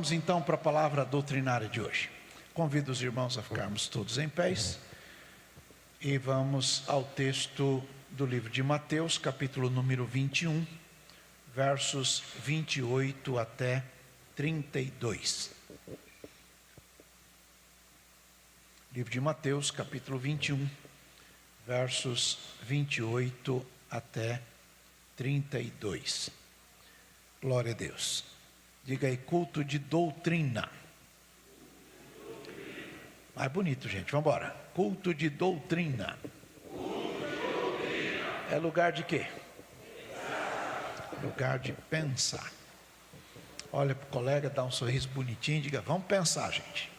vamos então para a palavra doutrinária de hoje. Convido os irmãos a ficarmos todos em pés e vamos ao texto do livro de Mateus, capítulo número 21, versos 28 até 32. Livro de Mateus, capítulo 21, versos 28 até 32. Glória a Deus. Diga aí, culto de doutrina. Mais bonito, gente, vamos embora. Culto de doutrina. É lugar de quê? Lugar de pensar. Olha para o colega, dá um sorriso bonitinho e diga, vamos pensar, gente.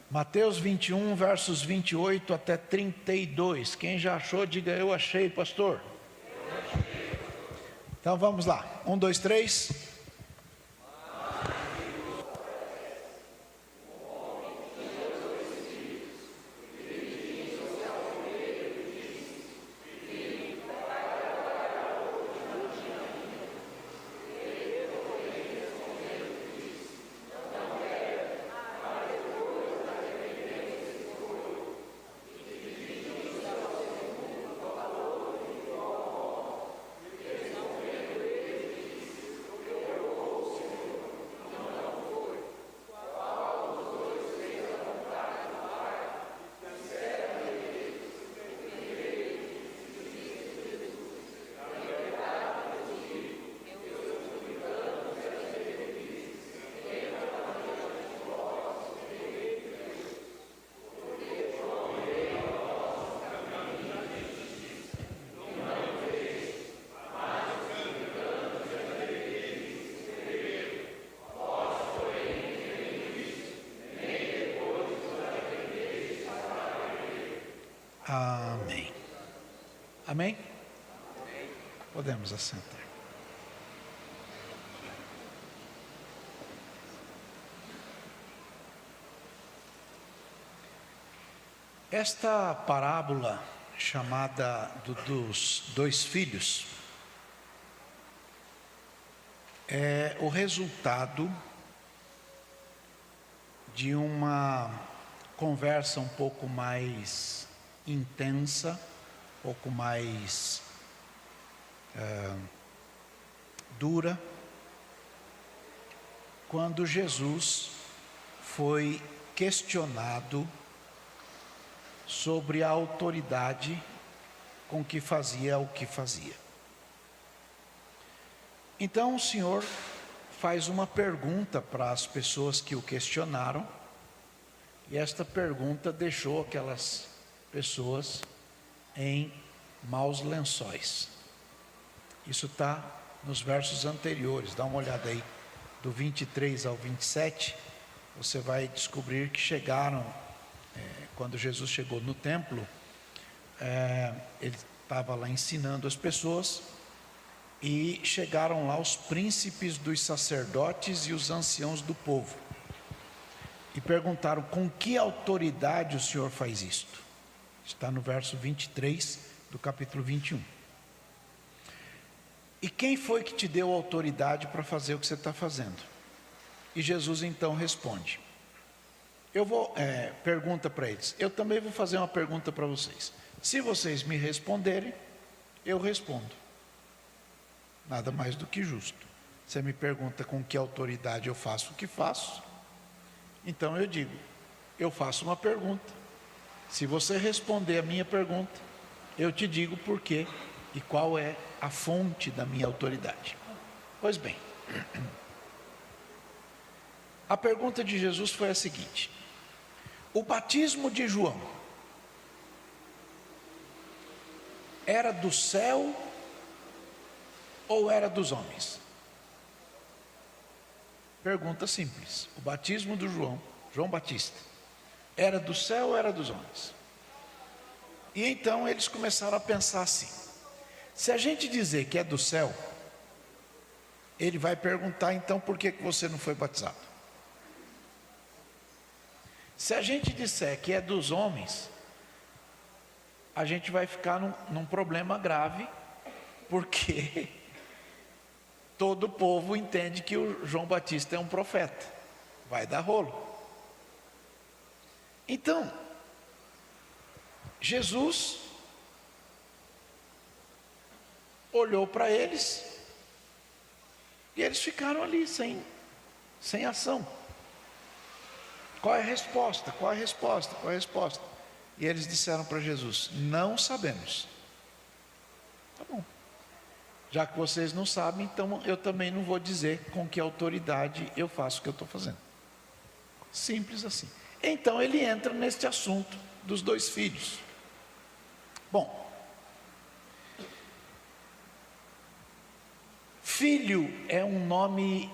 Mateus 21, versos 28 até 32. Quem já achou, diga, eu achei, pastor. Então vamos lá. 1, 2, 3. Amém. Amém? Podemos assentar. Esta parábola chamada dos dois filhos é o resultado de uma conversa um pouco mais intensa, um pouco mais dura, quando Jesus foi questionado sobre a autoridade com que fazia o que fazia. Então o Senhor faz uma pergunta para as pessoas que o questionaram, e esta pergunta deixou aquelas pessoas em maus lençóis. Isso está nos versos anteriores, dá uma olhada aí, do 23 ao 27, você vai descobrir que chegaram, quando Jesus chegou no templo, ele estava lá ensinando as pessoas, e chegaram lá os príncipes dos sacerdotes e os anciãos do povo, e perguntaram, com que autoridade o Senhor faz isto? Está no verso 23 do capítulo 21. E quem foi que te deu autoridade para fazer o que você está fazendo? E Jesus então responde. Pergunta para eles. Eu também vou fazer uma pergunta para vocês. Se vocês me responderem, eu respondo. Nada mais do que justo. Você me pergunta com que autoridade eu faço o que faço, então eu digo, eu faço uma pergunta. Se você responder a minha pergunta, eu te digo por quê e qual é a fonte da minha autoridade. Pois bem, a pergunta de Jesus foi a seguinte: o batismo de João era do céu ou era dos homens? Pergunta simples. O batismo do João Batista, era do céu ou era dos homens? E então eles começaram a pensar assim: se a gente dizer que é do céu, ele vai perguntar, então por que você não foi batizado? Se a gente disser que é dos homens, a gente vai ficar num problema grave, porque todo o povo entende que o João Batista é um profeta. Vai dar rolo. Então, Jesus olhou para eles e eles ficaram ali sem ação. Qual é a resposta? Qual é a resposta? Qual é a resposta? E eles disseram para Jesus: não sabemos. Tá bom. Já que vocês não sabem, então eu também não vou dizer com que autoridade eu faço o que eu estou fazendo. Simples assim. Então ele entra neste assunto dos 2 filhos. Bom, filho é um nome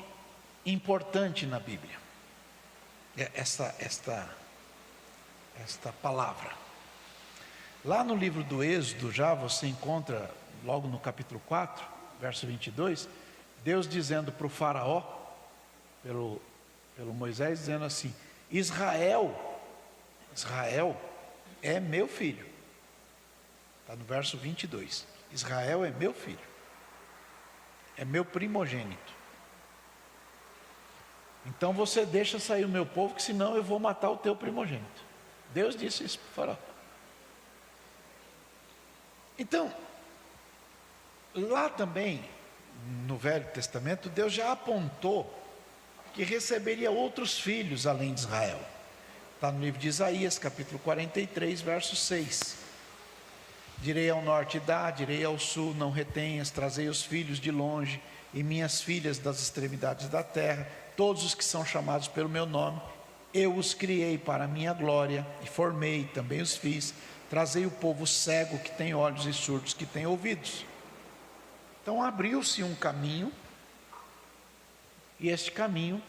importante na Bíblia. Esta palavra. Lá no livro do Êxodo, já você encontra, logo no capítulo 4, verso 22, Deus dizendo para o faraó, pelo Moisés, dizendo assim: Israel é meu filho. Está no verso 22. Israel é meu filho. É meu primogênito. Então você deixa sair o meu povo, que senão eu vou matar o teu primogênito. Deus disse isso para o faraó. Então, lá também, no Velho Testamento, Deus já apontou que receberia outros filhos além de Israel. Está no livro de Isaías, capítulo 43, verso 6. Direi ao norte, dá, direi ao sul, não retenhas, trazei os filhos de longe, e minhas filhas das extremidades da terra, todos os que são chamados pelo meu nome, eu os criei para a minha glória, e formei, também os fiz, trazei o povo cego que tem olhos e surdos que tem ouvidos. Então abriu-se um caminho, e este caminho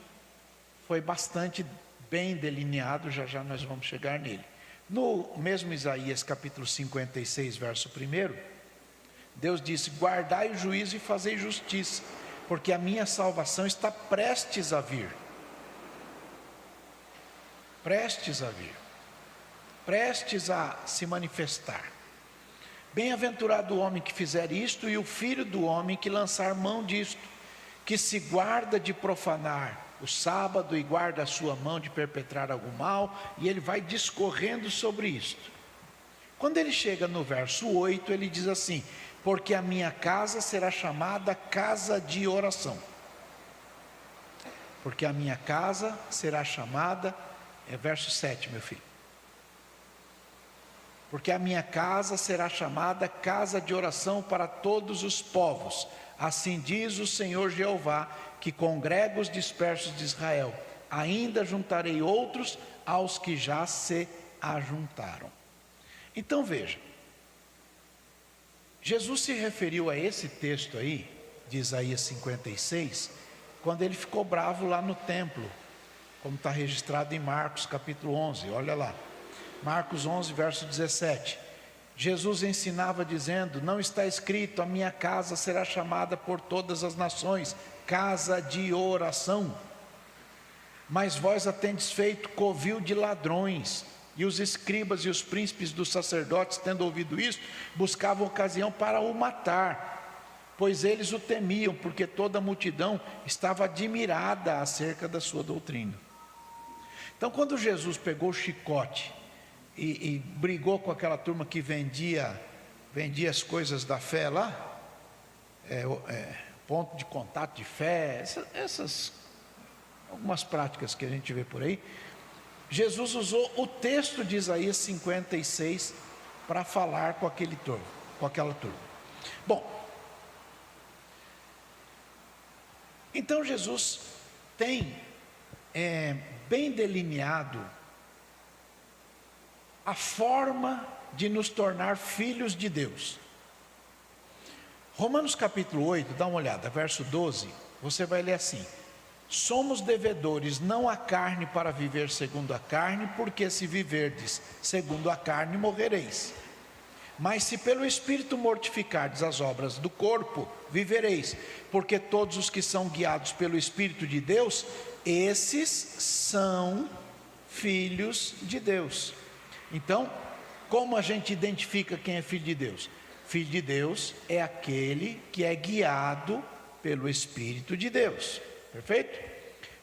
foi bastante bem delineado, já nós vamos chegar nele. No mesmo Isaías capítulo 56, verso 1, Deus disse: guardai o juízo e fazei justiça, porque a minha salvação está prestes a vir. Prestes a vir. Prestes a se manifestar. Bem-aventurado o homem que fizer isto, e o filho do homem que lançar mão disto, que se guarda de profanar o sábado e guarda a sua mão de perpetrar algum mal, e ele vai discorrendo sobre isto. Quando ele chega no verso 8, ele diz assim: porque a minha casa será chamada casa de oração. Porque a minha casa será chamada, verso 7, meu filho. Porque a minha casa será chamada casa de oração para todos os povos. Assim diz o Senhor Jeová, que congrega os dispersos de Israel. Ainda juntarei outros aos que já se ajuntaram. Então veja, Jesus se referiu a esse texto aí, de Isaías 56, quando ele ficou bravo lá no templo, como está registrado em Marcos capítulo 11, olha lá. Marcos 11, verso 17. Jesus ensinava dizendo: não está escrito, a minha casa será chamada por todas as nações casa de oração, mas vós a tendes feito covil de ladrões. E os escribas e os príncipes dos sacerdotes, tendo ouvido isto, buscavam ocasião para o matar, pois eles o temiam, porque toda a multidão estava admirada acerca da sua doutrina. Então, quando Jesus pegou o chicote e brigou com aquela turma que vendia as coisas da fé lá, ponto de contato de fé, essas algumas práticas que a gente vê por aí, Jesus usou o texto de Isaías 56 para falar com aquela turma. Bom, então Jesus tem bem delineado a forma de nos tornar filhos de Deus. Romanos capítulo 8, dá uma olhada, verso 12, você vai ler assim: somos devedores não à carne para viver segundo a carne, porque se viverdes segundo a carne, morrereis. Mas se pelo Espírito mortificardes as obras do corpo, vivereis. Porque todos os que são guiados pelo Espírito de Deus, esses são filhos de Deus. Então, como a gente identifica quem é filho de Deus? Filho de Deus é aquele que é guiado pelo Espírito de Deus. Perfeito?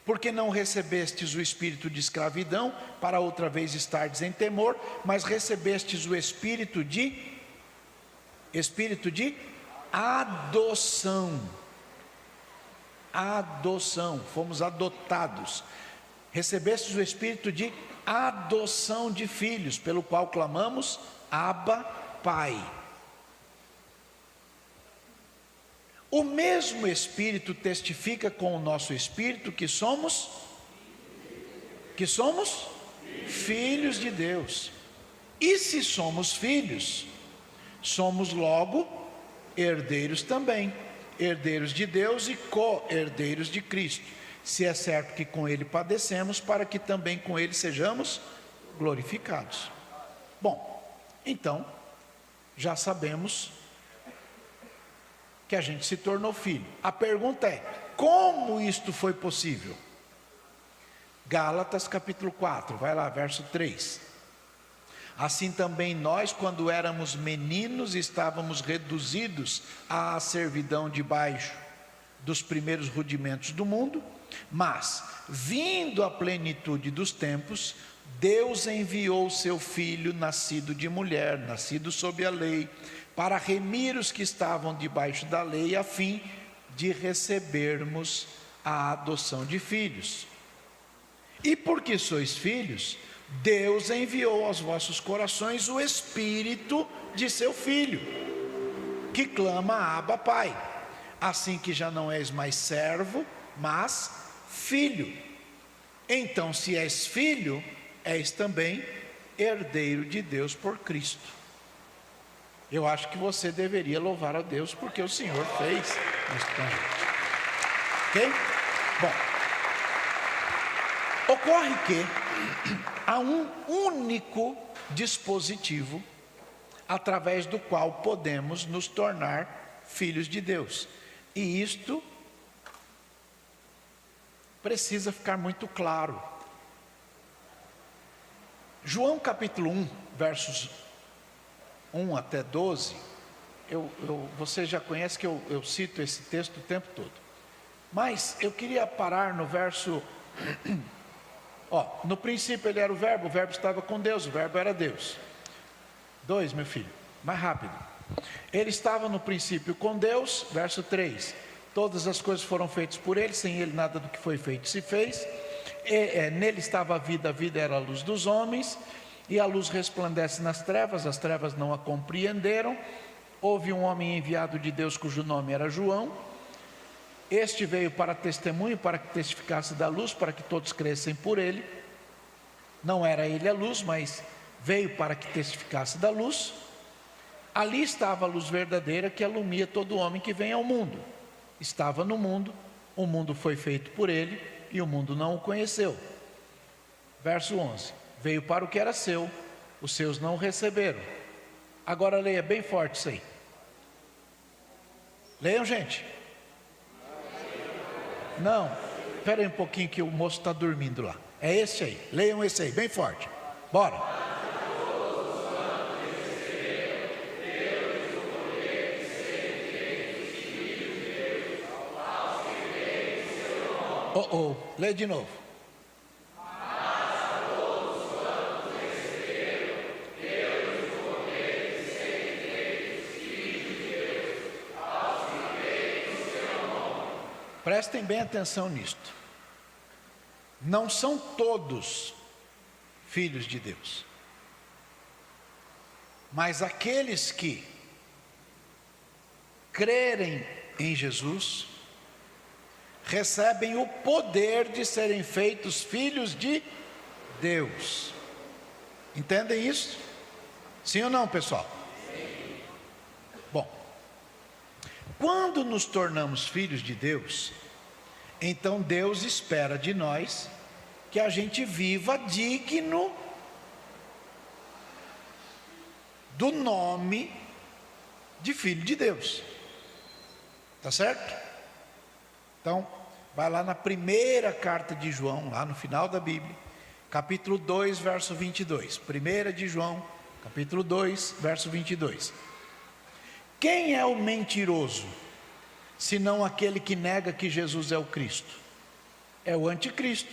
Porque não recebestes o espírito de escravidão, para outra vez estardes em temor, mas recebestes o espírito de adoção. Adoção, fomos adotados. Recebestes o espírito de adoção de filhos, pelo qual clamamos, Abba, Pai. O mesmo Espírito testifica com o nosso espírito que somos filhos de Deus. E se somos filhos, somos logo herdeiros também, herdeiros de Deus e co-herdeiros de Cristo, se é certo que com Ele padecemos, para que também com Ele sejamos glorificados. Bom, então, já sabemos que a gente se tornou filho. A pergunta é, como isto foi possível? Gálatas capítulo 4, vai lá, verso 3. Assim também nós, quando éramos meninos, estávamos reduzidos à servidão debaixo dos primeiros rudimentos do mundo, mas, vindo a plenitude dos tempos, Deus enviou o seu Filho, nascido de mulher, nascido sob a lei, para remir os que estavam debaixo da lei, a fim de recebermos a adoção de filhos. E porque sois filhos, Deus enviou aos vossos corações o Espírito de seu Filho, que clama Abba, Pai. Assim que já não és mais servo, mas filho. Então, se és filho, és também herdeiro de Deus por Cristo. Eu acho que você deveria louvar a Deus, porque o Senhor fez isso com a gente. Ok? Bom, ocorre que há um único dispositivo através do qual podemos nos tornar filhos de Deus. E isto precisa ficar muito claro. João capítulo 1, versos 1 até 12, você já conhece que eu cito esse texto o tempo todo. Mas eu queria parar no verso... no princípio ele era o verbo estava com Deus, o verbo era Deus. 2, meu filho, mais rápido. Ele estava no princípio com Deus, verso 3. Todas as coisas foram feitas por ele, sem ele nada do que foi feito se fez. Nele estava a vida era a luz dos homens, e a luz resplandece nas trevas, as trevas não a compreenderam. Houve um homem enviado de Deus, cujo nome era João. Este veio para testemunho, para que testificasse da luz, para que todos crescem por ele. Não era ele a luz, mas veio para que testificasse da luz. Ali estava a luz verdadeira, que alumia todo homem que vem ao mundo. Estava no mundo, o mundo foi feito por ele, e o mundo não o conheceu. Verso 11. Veio para o que era seu, os seus não o receberam. Agora leia bem forte isso aí. Leiam, gente. Não, espera aí um pouquinho que o moço está dormindo lá. É esse aí, leiam esse aí, bem forte. Bora. Lê de novo. Prestem bem atenção nisto. Não são todos filhos de Deus, mas aqueles que crerem em Jesus recebem o poder de serem feitos filhos de Deus. Entendem isso? Sim ou não, pessoal? Sim. Bom, quando nos tornamos filhos de Deus, então Deus espera de nós que a gente viva digno do nome de filho de Deus. Tá certo? Então, vai lá na primeira carta de João, lá no final da Bíblia, capítulo 2, verso 22. 1 de João, capítulo 2, verso 22. Quem é o mentiroso, senão aquele que nega que Jesus é o Cristo? É o anticristo,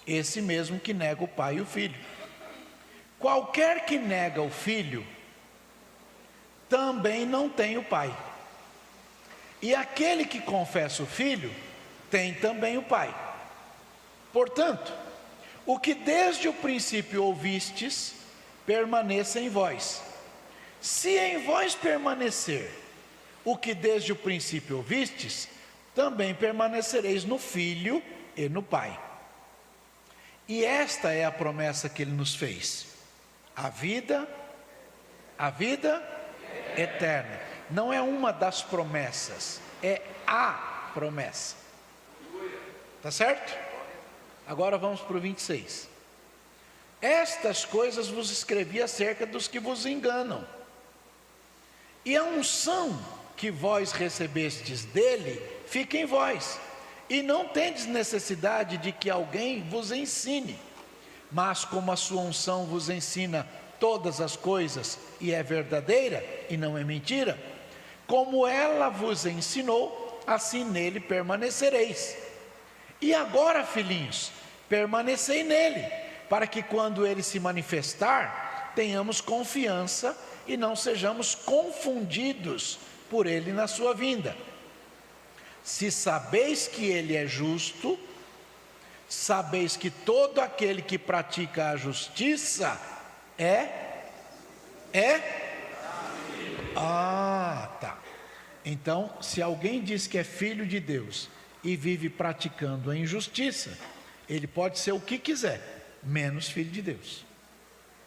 esse mesmo que nega o Pai e o Filho. Qualquer que nega o Filho, também não tem o Pai. E aquele que confessa o Filho, tem também o Pai. Portanto, o que desde o princípio ouvistes, permaneça em vós. Se em vós permanecer o que desde o princípio ouvistes, também permanecereis no Filho e no Pai. E esta é a promessa que Ele nos fez: a vida eterna. Não é uma das promessas, é a promessa. Tá certo? Agora vamos para o 26. Estas coisas vos escrevi acerca dos que vos enganam. E a unção que vós recebestes dele, fica em vós. E não tendes necessidade de que alguém vos ensine. Mas como a sua unção vos ensina todas as coisas, e é verdadeira e não é mentira, como ela vos ensinou, assim nele permanecereis. E agora, filhinhos, permanecei nele, para que quando ele se manifestar, tenhamos confiança e não sejamos confundidos por ele na sua vinda. Se sabeis que ele é justo, sabeis que todo aquele que pratica a justiça tá. Então, se alguém diz que é filho de Deus e vive praticando a injustiça, ele pode ser o que quiser, menos filho de Deus.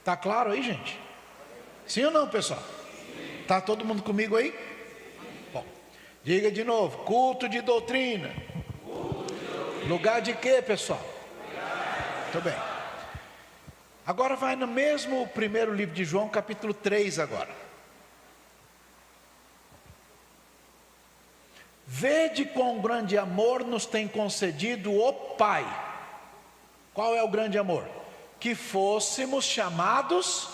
Tá claro aí, gente? Sim ou não, pessoal? Tá todo mundo comigo aí? Bom, diga de novo: culto de doutrina. Lugar de quê, pessoal? Muito bem. Agora vai no mesmo primeiro livro de João, capítulo 3 agora. Vede quão grande amor nos tem concedido o Pai. Qual é o grande amor? Que fôssemos chamados.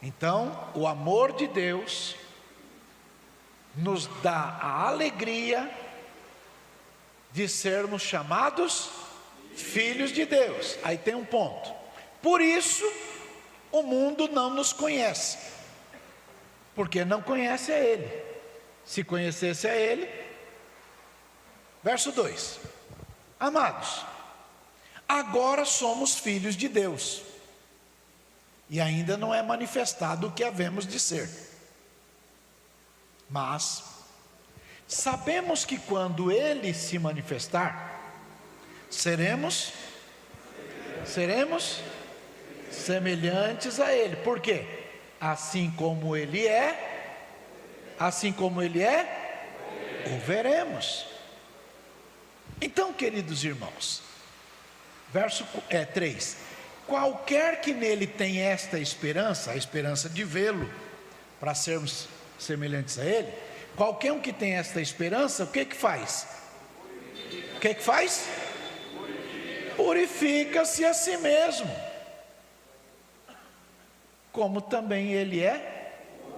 Então o amor de Deus nos dá a alegria de sermos chamados filhos de Deus. Aí tem um ponto: por isso o mundo não nos conhece, porque não conhece a Ele. Se conhecesse a Ele. Verso 2: amados, agora somos filhos de Deus, e ainda não é manifestado o que havemos de ser. Mas sabemos que quando Ele se manifestar, seremos semelhantes a Ele. Por quê? Assim como Ele é, o veremos. Então, queridos irmãos, verso 3: qualquer que nele tem esta esperança, a esperança de vê-lo, para sermos semelhantes a Ele, qualquer um que tem esta esperança, o que faz? Purifica-se a si mesmo, como também Ele é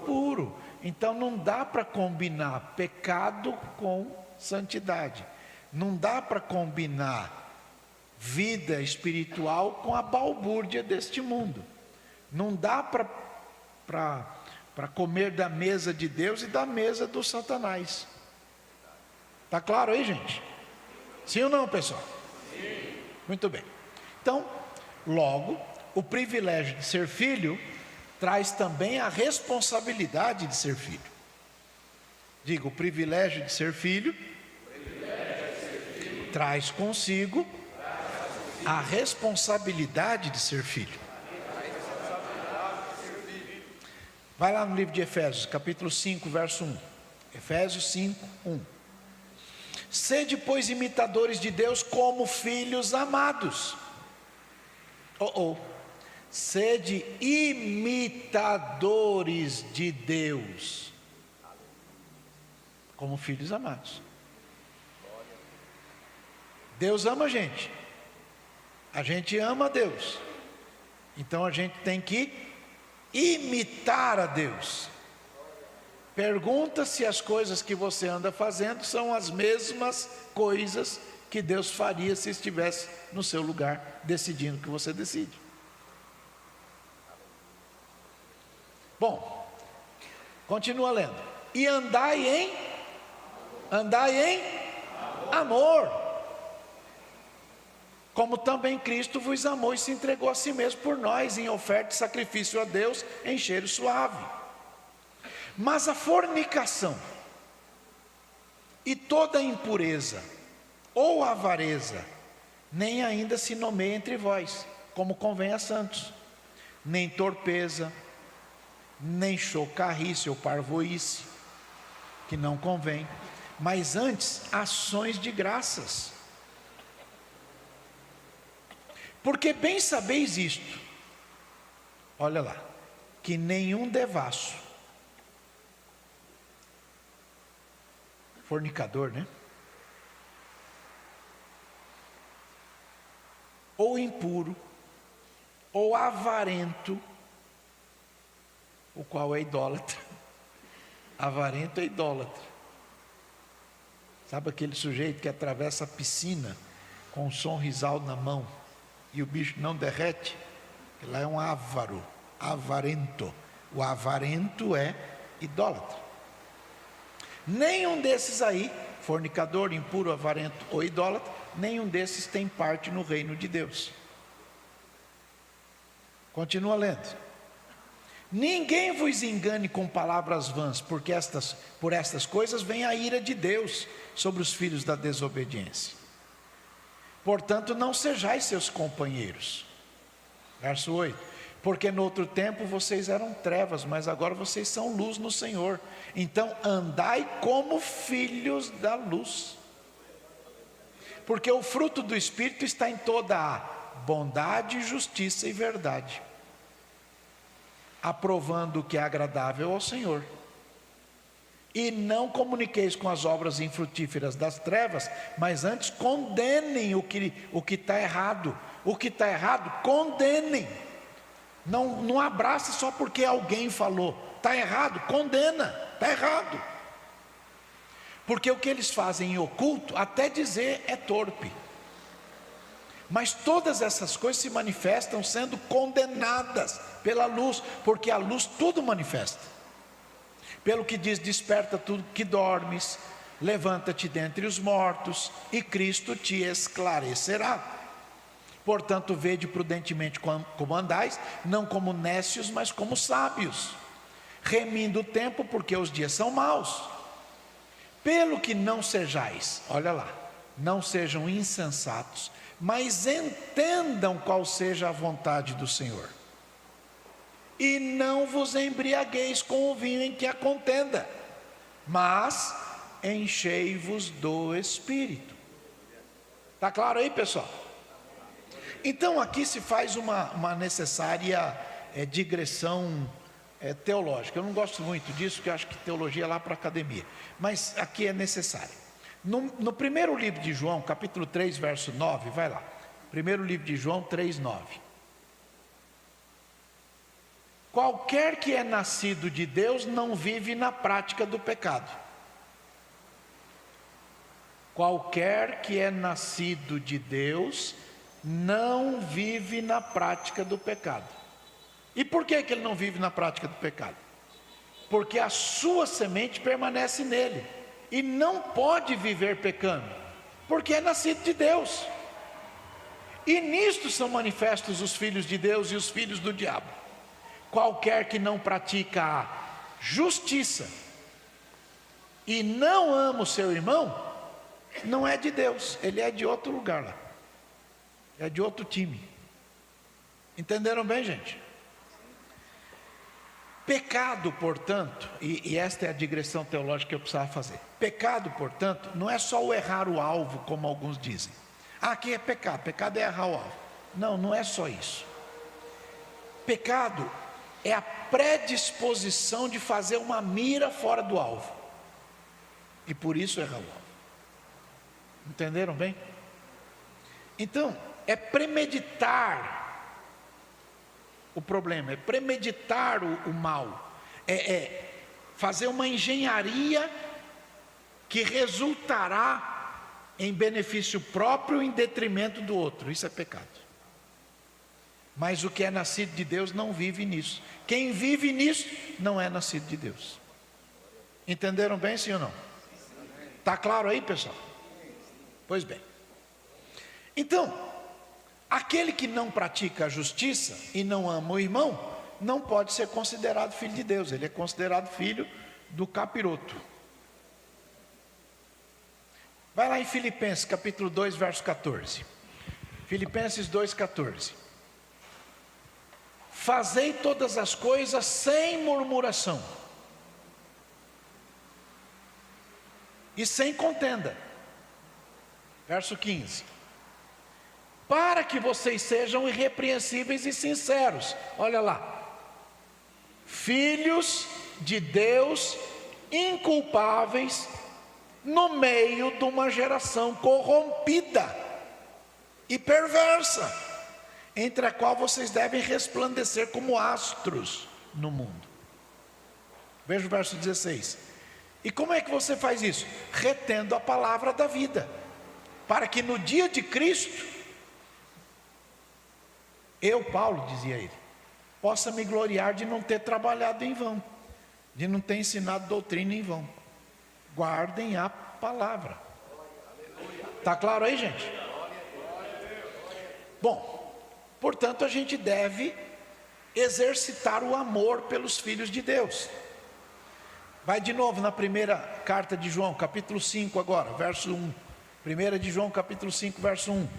puro. Então não dá para combinar pecado com santidade. Não dá para combinar vida espiritual com a balbúrdia deste mundo. Não dá para comer da mesa de Deus e da mesa do Satanás. Está claro aí, gente? Sim ou não, pessoal? Sim. Muito bem. Então, logo, o privilégio de ser filho traz também a responsabilidade de ser filho. Digo, o privilégio de ser filho traz consigo a responsabilidade de ser filho. Vai lá no livro de Efésios, capítulo 5, verso 1. Efésios 5, 1. Sede, pois, imitadores de Deus como filhos amados. Sede imitadores de Deus como filhos amados. Deus ama a gente ama a Deus, então a gente tem que imitar a Deus. Pergunta se as coisas que você anda fazendo são as mesmas coisas que Deus faria se estivesse no seu lugar, decidindo o que você decide. Bom, continua lendo. E andai em amor, como também Cristo vos amou e se entregou a si mesmo por nós, em oferta e sacrifício a Deus, em cheiro suave. Mas a fornicação e toda a impureza ou avareza nem ainda se nomeia entre vós, como convém a santos, nem torpeza, nem chocarrice ou parvoíce, que não convém, mas antes ações de graças. Porque bem sabeis isto, olha lá, que nenhum devasso, fornicador, né? Ou impuro, ou avarento, o qual é idólatra. Avarento é idólatra. Sabe aquele sujeito que atravessa a piscina com um sorrisal na mão e o bicho não derrete? Ele é um avaro, avarento. O avarento é idólatra. Nenhum desses aí, fornicador, impuro, avarento ou idólatra, nenhum desses tem parte no reino de Deus. Continua lendo. Ninguém vos engane com palavras vãs, porque por estas coisas vem a ira de Deus sobre os filhos da desobediência. Portanto, não sejais seus companheiros. Verso 8. Porque no outro tempo vocês eram trevas, mas agora vocês são luz no Senhor. Então andai como filhos da luz. Porque o fruto do Espírito está em toda a bondade, justiça e verdade, aprovando o que é agradável ao Senhor. E não comuniqueis com as obras infrutíferas das trevas, mas antes condenem o que está errado. O que está errado, condenem. Não abrace só porque alguém falou. Está errado, condena, está errado. Porque o que eles fazem em oculto, até dizer é torpe. Mas todas essas coisas se manifestam sendo condenadas pela luz, porque a luz tudo manifesta. Pelo que diz, desperta tudo que dormes, levanta-te dentre os mortos, e Cristo te esclarecerá. Portanto, vede prudentemente como andais, não como nécios, mas como sábios, remindo o tempo, porque os dias são maus. Pelo que não sejais, olha lá, não sejam insensatos, mas entendam qual seja a vontade do Senhor. E não vos embriagueis com o vinho em que há contenda, mas enchei-vos do Espírito. Está claro aí, pessoal? Então aqui se faz uma necessária digressão teológica. Eu não gosto muito disso, porque eu acho que teologia é lá para a academia, mas aqui é necessário. No primeiro livro de João, capítulo 3, verso 9, vai lá. Primeiro livro de João 3, 9. Qualquer que é nascido de Deus não vive na prática do pecado. Qualquer que é nascido de Deus não vive na prática do pecado. E por que ele não vive na prática do pecado? Porque a sua semente permanece nele, e não pode viver pecando, porque é nascido de Deus. E nisto são manifestos os filhos de Deus e os filhos do diabo. Qualquer que não pratica a justiça e não ama o seu irmão, não é de Deus, ele é de outro lugar lá, é de outro time. Entenderam bem, gente? Pecado, portanto, e esta é a digressão teológica que eu precisava fazer. Pecado, portanto, não é só o errar o alvo, como alguns dizem. Aqui é pecado, pecado é errar o alvo. Não, não é só isso. Pecado é a predisposição de fazer uma mira fora do alvo, e por isso errar o alvo. Entenderam bem? Então, é premeditar o problema, é premeditar o mal, é fazer uma engenharia que resultará em benefício próprio em detrimento do outro. Isso é pecado. Mas o que é nascido de Deus não vive nisso. Quem vive nisso não é nascido de Deus. Entenderam bem, sim ou não? Está claro aí, pessoal? Pois bem. Então, aquele que não pratica a justiça e não ama o irmão, não pode ser considerado filho de Deus. Ele é considerado filho do capiroto. Vai lá em Filipenses capítulo 2, verso 14. Filipenses 2, 14. Fazei todas as coisas sem murmuração e sem contenda. Verso 15. Para que vocês sejam irrepreensíveis e sinceros. Olha lá. Filhos de Deus, inculpáveis, no meio de uma geração corrompida e perversa, entre a qual vocês devem resplandecer como astros no mundo. Veja o verso 16. E como é que você faz isso? Retendo a palavra da vida, para que no dia de Cristo, eu, Paulo, dizia ele, possa me gloriar de não ter trabalhado em vão, de não ter ensinado doutrina em vão. Guardem a palavra. Está claro aí, gente? Bom, portanto a gente deve exercitar o amor pelos filhos de Deus. Vai de novo na primeira carta de João, capítulo 5 agora, verso 1. 1 de João, capítulo 5, verso 1.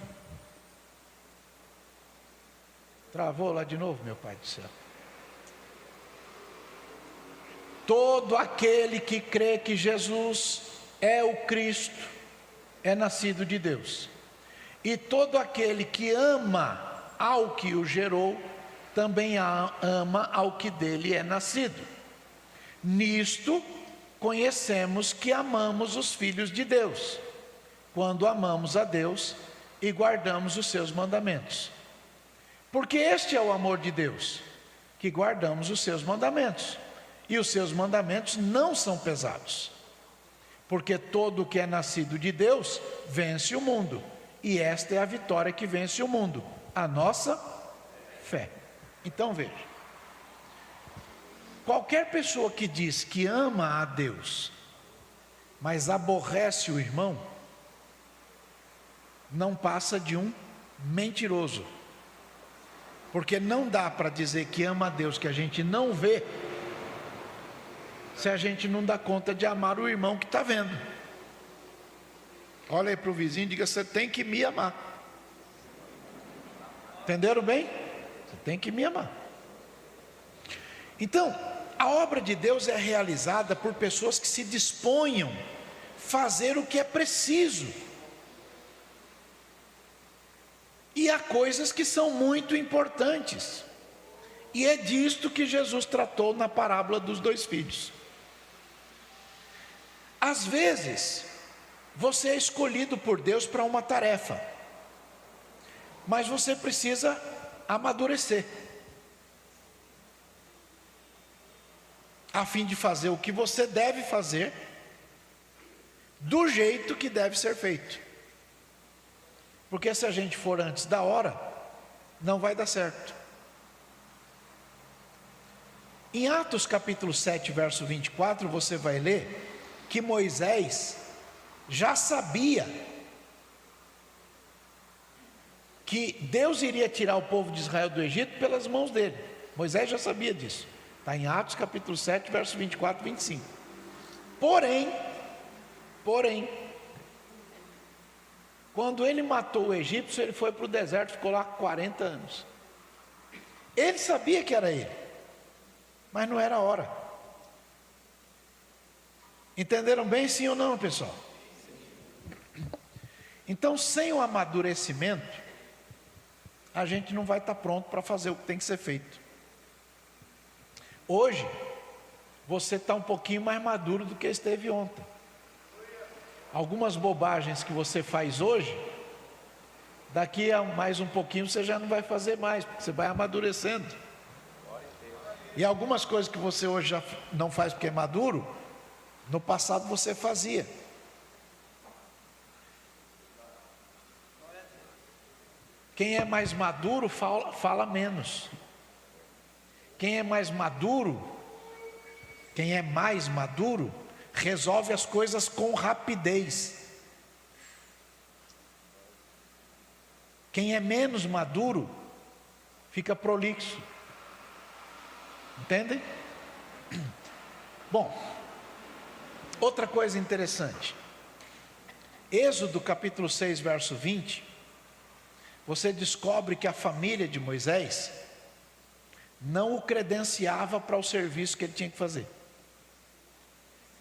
Travou lá de novo, meu Pai do céu. Todo aquele que crê que Jesus é o Cristo, é nascido de Deus. E todo aquele que ama ao que o gerou, também ama ao que dele é nascido. Nisto conhecemos que amamos os filhos de Deus, quando amamos a Deus e guardamos os seus mandamentos. Porque este é o amor de Deus, que guardamos os seus mandamentos. E os seus mandamentos não são pesados. Porque todo o que é nascido de Deus vence o mundo. E esta é a vitória que vence o mundo, a nossa fé. Então veja, qualquer pessoa que diz que ama a Deus, mas aborrece o irmão, não passa de um mentiroso. Porque não dá para dizer que ama a Deus que a gente não vê, se a gente não dá conta de amar o irmão que está vendo. Olha aí para o vizinho e diga: você tem que me amar. Entenderam bem? Você tem que me amar. Então, a obra de Deus é realizada por pessoas que se disponham a fazer o que é preciso. E há coisas que são muito importantes. E é disto que Jesus tratou na parábola dos 2 filhos. Às vezes, você é escolhido por Deus para uma tarefa, mas você precisa amadurecer, a fim de fazer o que você deve fazer, do jeito que deve ser feito. Porque se a gente for antes da hora, não vai dar certo. Em Atos capítulo 7, verso 24, você vai ler que Moisés já sabia que Deus iria tirar o povo de Israel do Egito pelas mãos dele. Moisés já sabia disso. Está em Atos capítulo 7, verso 24 e 25. Porém, quando ele matou o egípcio, ele foi para o deserto, ficou lá 40 anos. Ele sabia que era ele, mas não era a hora. Entenderam bem, sim ou não, pessoal? Então, sem o amadurecimento, a gente não vai estar pronto para fazer o que tem que ser feito. Hoje, você está um pouquinho mais maduro do que esteve ontem. Algumas bobagens que você faz hoje, daqui a mais um pouquinho você já não vai fazer mais, porque você vai amadurecendo. E algumas coisas que você hoje já não faz porque é maduro, no passado você fazia. Quem é mais maduro fala menos. Quem é mais maduro, resolve as coisas com rapidez. Quem é menos maduro, fica prolixo. Entendem? Bom, outra coisa interessante. Êxodo capítulo 6, verso 20. Você descobre que a família de Moisés não o credenciava para o serviço que ele tinha que fazer.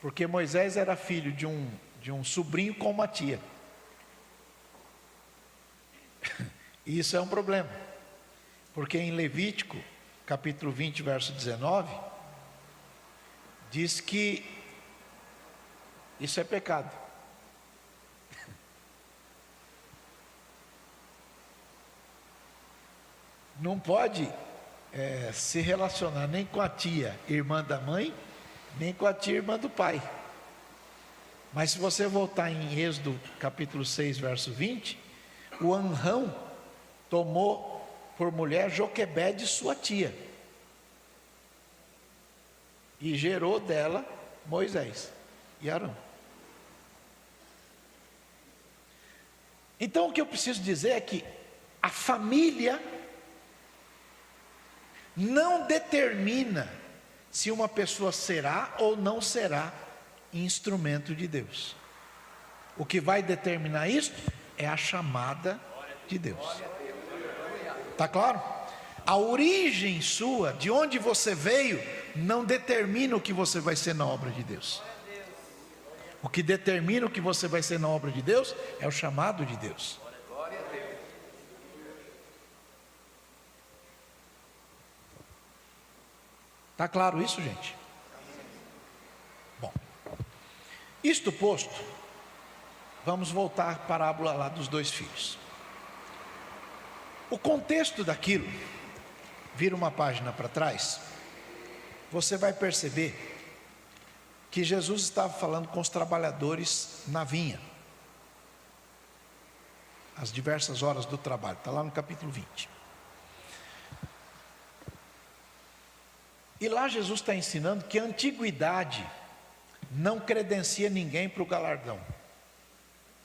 Porque Moisés era filho de um sobrinho com uma tia. E isso é um problema. Porque em Levítico, capítulo 20, verso 19, diz que isso é pecado. Não pode se relacionar nem com a tia, irmã da mãe, nem com a tia, irmã do pai. Mas se você voltar em Êxodo capítulo 6, verso 20, o Anrão tomou por mulher Joquebede, sua tia, e gerou dela Moisés e Arão. Então o que eu preciso dizer é que a família não determina se uma pessoa será ou não será instrumento de Deus. O que vai determinar isso é a chamada de Deus. Está claro? A origem sua, de onde você veio, não determina o que você vai ser na obra de Deus. O que determina o que você vai ser na obra de Deus é o chamado de Deus. Está claro isso, gente? Bom, isto posto, vamos voltar à parábola lá dos dois filhos. O contexto daquilo, vira uma página para trás, você vai perceber que Jesus estava falando com os trabalhadores na vinha, às diversas horas do trabalho, está lá no capítulo 20. E lá Jesus está ensinando que a antiguidade não credencia ninguém para o galardão.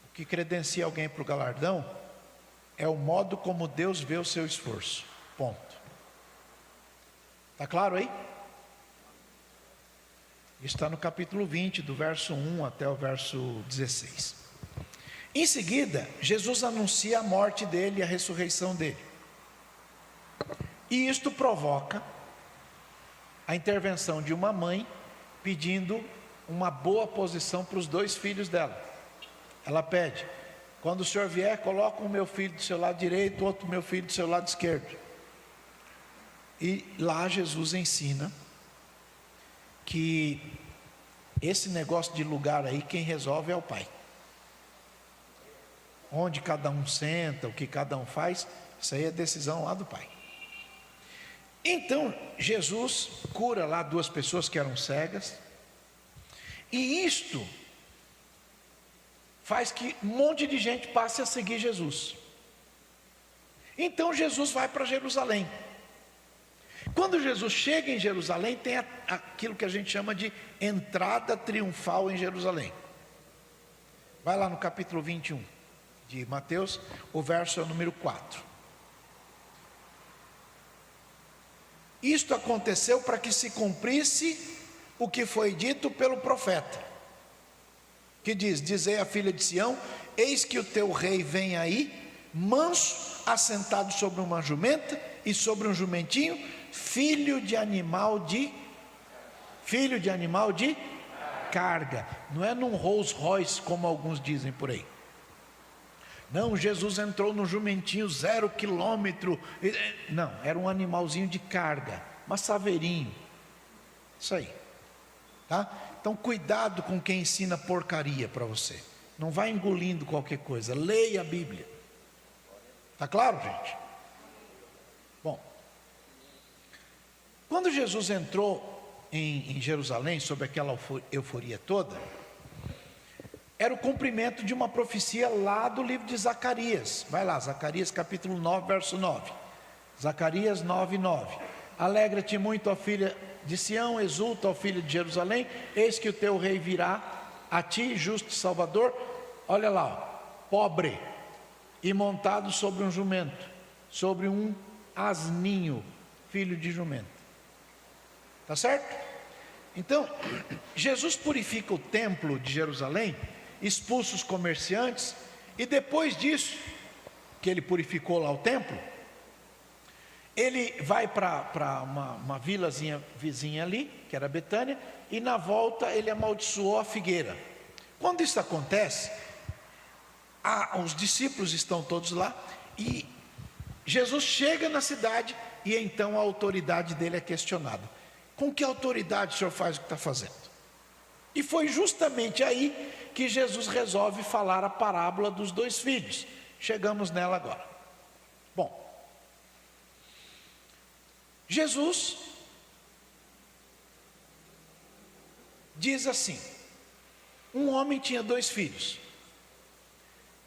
O que credencia alguém para o galardão é o modo como Deus vê o seu esforço. Ponto. Está claro aí? Está no capítulo 20, do verso 1 até o verso 16. Em seguida, Jesus anuncia a morte dele e a ressurreição dele. E isto provoca a intervenção de uma mãe pedindo uma boa posição para os dois filhos dela. Ela pede: quando o senhor vier, coloca o meu filho do seu lado direito, outro meu filho do seu lado esquerdo. E lá Jesus ensina que esse negócio de lugar aí, quem resolve é o pai. Onde cada um senta, o que cada um faz, isso aí é decisão lá do pai. Então Jesus cura lá duas pessoas que eram cegas, e isto faz que um monte de gente passe a seguir Jesus. Então Jesus vai para Jerusalém. Quando Jesus chega em Jerusalém, tem aquilo que a gente chama de entrada triunfal em Jerusalém. Vai lá no capítulo 21 de Mateus, o verso é o número 4. Isto aconteceu para que se cumprisse o que foi dito pelo profeta, que diz: dizei à filha de Sião, eis que o teu rei vem aí, manso, assentado sobre uma jumenta e sobre um jumentinho, filho de animal de carga. Não é num Rolls Royce como alguns dizem por aí. Não, Jesus entrou no jumentinho 0 quilômetro. Não, era um animalzinho de carga, massaveirinho. Isso aí, tá? Então cuidado com quem ensina porcaria para você. Não vai engolindo qualquer coisa. Leia a Bíblia. Tá claro, gente? Bom, Quando Jesus entrou em Jerusalém, sob aquela euforia toda, era o cumprimento de uma profecia lá do livro de Zacarias. Vai lá, Zacarias capítulo 9, verso 9. Zacarias 9, 9. Alegra-te muito, ó filha de Sião, exulta, ó filha de Jerusalém, eis que o teu rei virá a ti, justo Salvador. Olha lá, ó, pobre e montado sobre um jumento, sobre um asninho, filho de jumento. Tá certo? Então, Jesus purifica o templo de Jerusalém, expulsa os comerciantes, e depois disso, que ele purificou lá o templo, ele vai para uma vilazinha vizinha ali, que era Betânia, e na volta ele amaldiçoou a figueira. Quando isso acontece, os discípulos estão todos lá, e Jesus chega na cidade, e então a autoridade dele é questionada. Com que autoridade o senhor faz o que está fazendo? E foi justamente aí que Jesus resolve falar a parábola dos 2 filhos. Chegamos nela agora. Bom, Jesus diz assim: um homem tinha 2 filhos.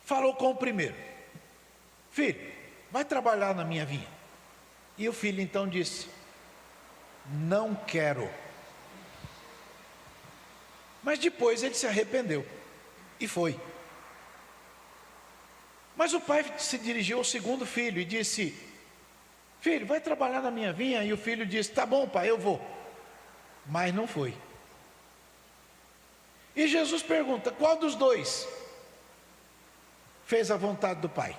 Falou com o primeiro: filho, vai trabalhar na minha vinha. E o filho então disse: não quero. Mas depois ele se arrependeu e foi. Mas o pai se dirigiu ao segundo filho e disse: filho, vai trabalhar na minha vinha. E o filho disse: tá bom, pai, eu vou. Mas não foi. E Jesus pergunta: qual dos 2 fez a vontade do pai?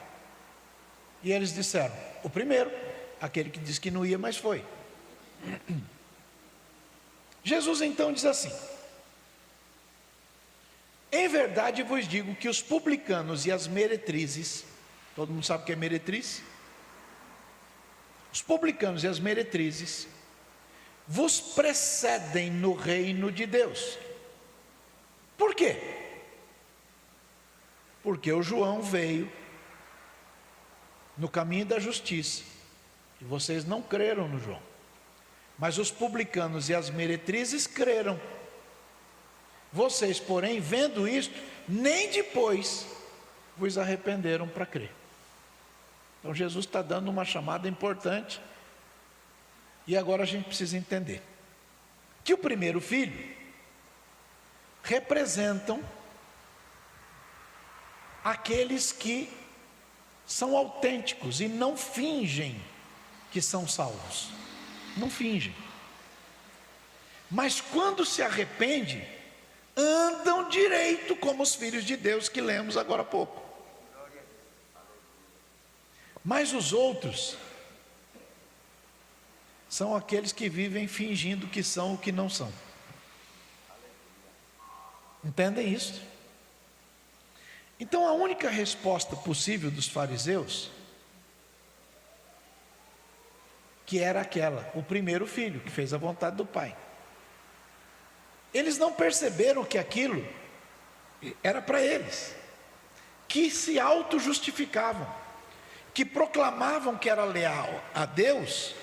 E eles disseram: o primeiro, aquele que disse que não ia, mas foi. Jesus então diz assim: em verdade vos digo que os publicanos e as meretrizes, todo mundo sabe o que é meretriz? Os publicanos e as meretrizes vos precedem no reino de Deus. Por quê? Porque o João veio no caminho da justiça e vocês não creram no João. Mas os publicanos e as meretrizes creram. Vocês, porém, vendo isto, nem depois vos arrependeram para crer. Então Jesus está dando uma chamada importante. E agora a gente precisa entender que o primeiro filho representam aqueles que são autênticos e não fingem que são salvos. Não fingem. Mas quando se arrepende, andam direito como os filhos de Deus que lemos agora há pouco. Mas os outros são aqueles que vivem fingindo que são o que não são. Entendem isso? Então a única resposta possível dos fariseus, que era aquela, o primeiro filho que fez a vontade do pai. Eles não perceberam que aquilo era para eles, que se auto-justificavam, que proclamavam que era leal a Deus,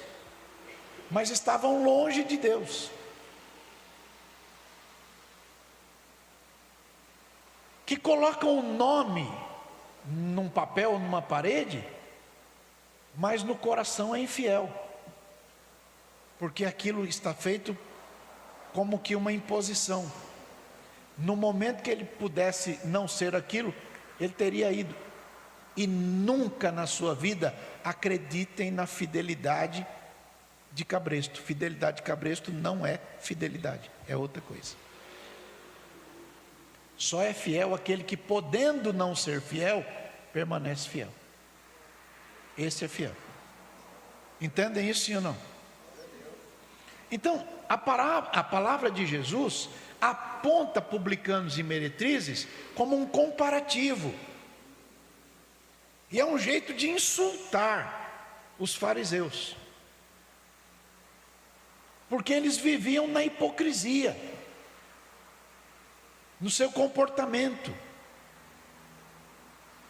mas estavam longe de Deus. Que colocam o nome num papel ou numa parede, mas no coração é infiel, porque aquilo está feito como que uma imposição. No momento que ele pudesse não ser aquilo, ele teria ido. E nunca na sua vida acreditem na fidelidade de cabresto. Fidelidade de cabresto não é fidelidade, é outra coisa. Só é fiel aquele que, podendo não ser fiel, permanece fiel. Esse é fiel. Entendem isso, sim ou não? Então, a palavra de Jesus aponta publicanos e meretrizes como um comparativo. E é um jeito de insultar os fariseus. Porque eles viviam na hipocrisia, no seu comportamento.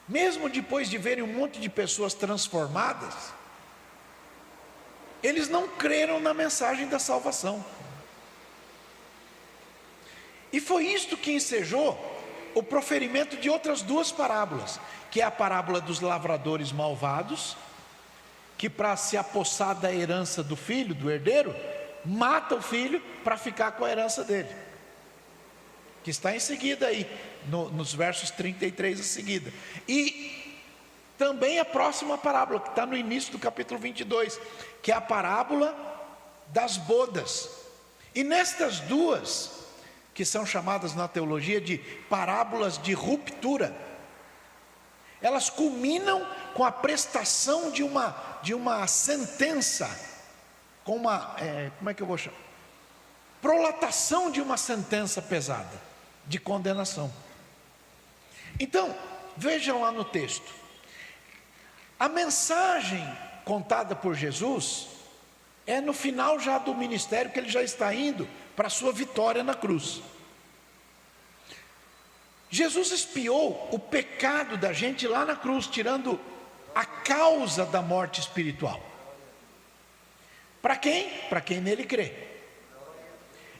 Mesmo depois de verem um monte de pessoas transformadas, eles não creram na mensagem da salvação. E foi isto que ensejou o proferimento de outras duas parábolas, que é a parábola dos lavradores malvados, que para se apossar da herança do filho, do herdeiro, mata o filho para ficar com a herança dele, que está em seguida aí, nos versos 33 a seguida. E também a próxima parábola, que está no início do capítulo 22, que é a parábola das bodas. E nestas duas, que são chamadas na teologia de parábolas de ruptura, elas culminam com a prestação de uma sentença, com uma, como é que eu vou chamar? Prolatação de uma sentença pesada, de condenação. Então, vejam lá no texto, a mensagem contada por Jesus é no final já do ministério, que ele já está indo para a sua vitória na cruz. Jesus expiou o pecado da gente lá na cruz, tirando a causa da morte espiritual. Para quem? Para quem nele crê.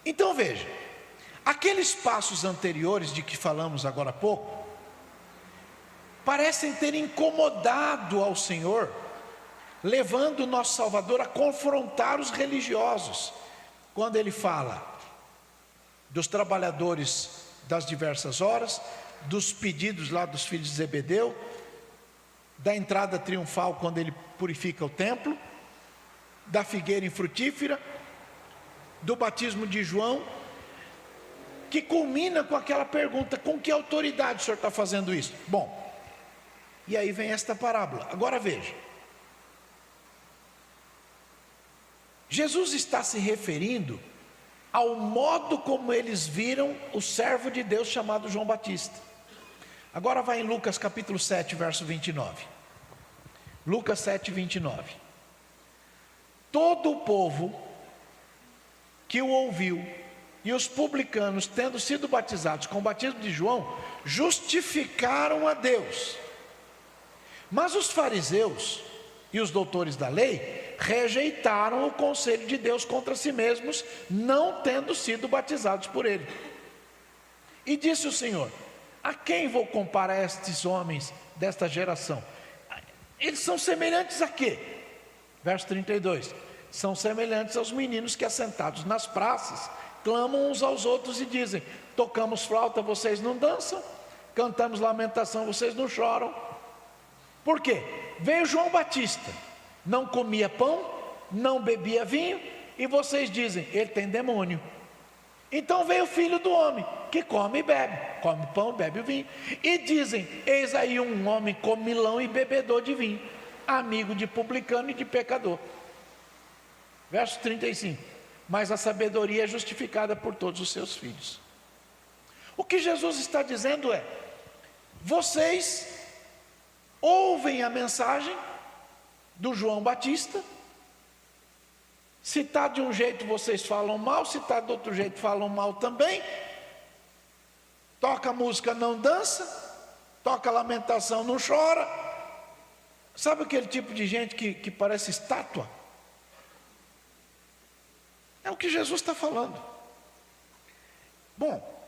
Então veja, aqueles passos anteriores de que falamos agora há pouco, parecem ter incomodado ao Senhor, levando o nosso Salvador a confrontar os religiosos, quando ele fala dos trabalhadores das diversas horas, dos pedidos lá dos filhos de Zebedeu, da entrada triunfal quando ele purifica o templo, da figueira infrutífera, do batismo de João, que culmina com aquela pergunta: com que autoridade o senhor está fazendo isso? Bom, e aí vem esta parábola. Agora veja, Jesus está se referindo ao modo como eles viram o servo de Deus chamado João Batista. Agora vai em Lucas capítulo 7, verso 29. Lucas 7, 29. Todo o povo que o ouviu, e os publicanos, tendo sido batizados com o batismo de João, justificaram a Deus. Mas os fariseus e os doutores da lei rejeitaram o conselho de Deus contra si mesmos, não tendo sido batizados por ele. E disse o Senhor: a quem vou comparar estes homens desta geração? Eles são semelhantes a quê? Verso 32. São semelhantes aos meninos que, assentados nas praças, clamam uns aos outros e dizem: tocamos flauta, vocês não dançam, cantamos lamentação, vocês não choram. Por quê? Veio João Batista, não comia pão, não bebia vinho, e vocês dizem: ele tem demônio. Então veio o Filho do Homem, que come e bebe, come pão, bebe o vinho, e dizem: eis aí um homem comilão e bebedor de vinho, amigo de publicano e de pecador. Verso 35. Mas a sabedoria é justificada por todos os seus filhos. O que Jesus está dizendo é: vocês ouvem a mensagem do João Batista, se está de um jeito vocês falam mal, se está de outro jeito falam mal também, toca música não dança, toca lamentação não chora. Sabe aquele tipo de gente que parece estátua? É o que Jesus está falando. Bom,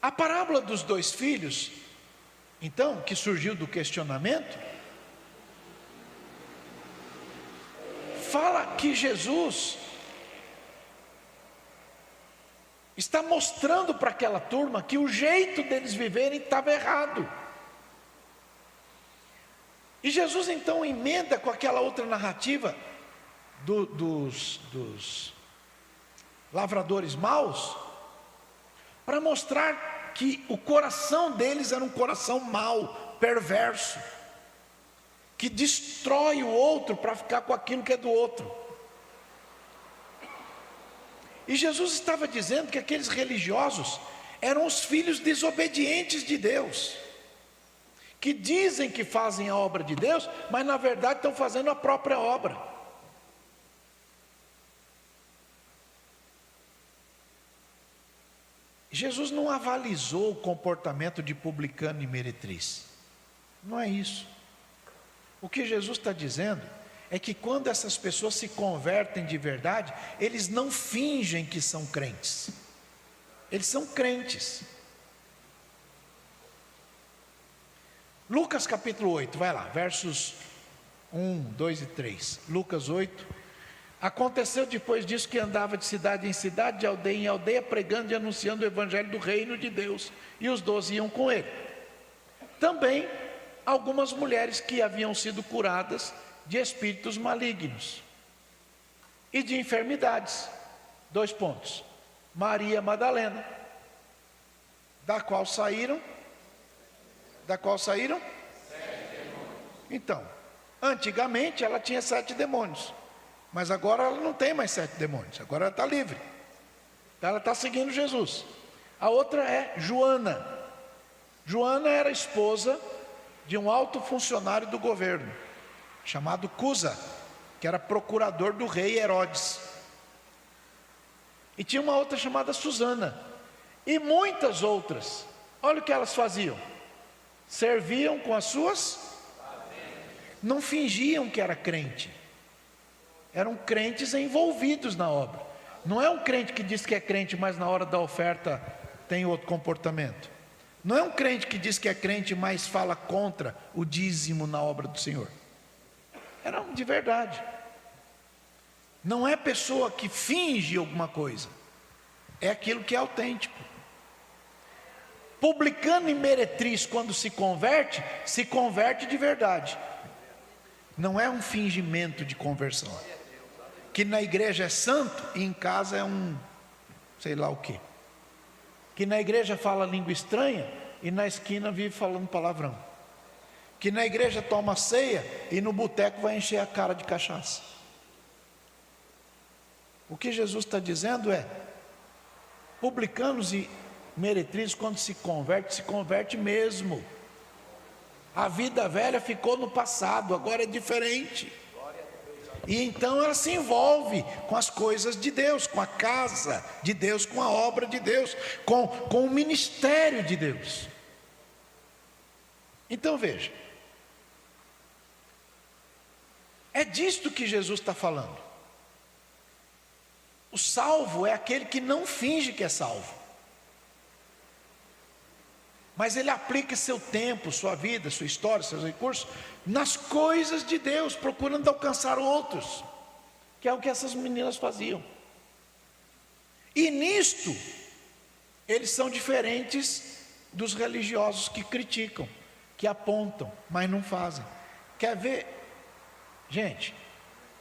a parábola dos dois filhos, então, que surgiu do questionamento, fala que Jesus está mostrando para aquela turma que o jeito deles viverem estava errado. E Jesus então emenda com aquela outra narrativa dos lavradores maus, para mostrar que o coração deles era um coração mau, perverso, que destrói o outro para ficar com aquilo que é do outro. E Jesus estava dizendo que aqueles religiosos eram os filhos desobedientes de Deus, que dizem que fazem a obra de Deus, mas na verdade estão fazendo a própria obra. Jesus não avalizou o comportamento de publicano e meretriz. Não é isso. O que Jesus está dizendo é que quando essas pessoas se convertem de verdade, eles não fingem que são crentes. Eles são crentes. Lucas capítulo 8, vai lá, versos 1, 2 e 3. Lucas 8. Aconteceu depois disso que andava de cidade em cidade, de aldeia em aldeia, pregando e anunciando o evangelho do reino de Deus. E os 12 iam com ele. Também algumas mulheres que haviam sido curadas de espíritos malignos e de enfermidades. 2 pontos. Maria Madalena, da qual saíram? Então, antigamente ela tinha 7 demônios, mas agora ela não tem mais 7 demônios, agora ela está livre, ela está seguindo Jesus. A outra é Joana. Joana era esposa de um alto funcionário do governo, chamado Cusa, que era procurador do rei Herodes. E tinha uma outra chamada Susana, e muitas outras. Olha o que elas faziam: serviam com as suas, não fingiam que era crente, eram crentes envolvidos na obra. Não é um crente que diz que é crente, mas na hora da oferta tem outro comportamento. Não é um crente que diz que é crente, mas fala contra o dízimo na obra do Senhor. Eram de verdade. Não é pessoa que finge alguma coisa, é aquilo que é autêntico. Publicano e meretriz, quando se converte de verdade. Não é um fingimento de conversão, que na igreja é santo e em casa é um sei lá o quê, que na igreja fala língua estranha e na esquina vive falando palavrão, que na igreja toma ceia e no boteco vai encher a cara de cachaça. O que Jesus está dizendo é: publicanos e meretrizes, quando se converte mesmo. A vida velha ficou no passado, agora é diferente. E então ela se envolve com as coisas de Deus, com a casa de Deus, com a obra de Deus, com o ministério de Deus. Então veja, é disto que Jesus está falando. O salvo é aquele que não finge que é salvo, mas ele aplica seu tempo, sua vida, sua história, seus recursos nas coisas de Deus, procurando alcançar outros, que é o que essas meninas faziam. E nisto eles são diferentes dos religiosos que criticam, que apontam, mas não fazem. Quer ver? Gente,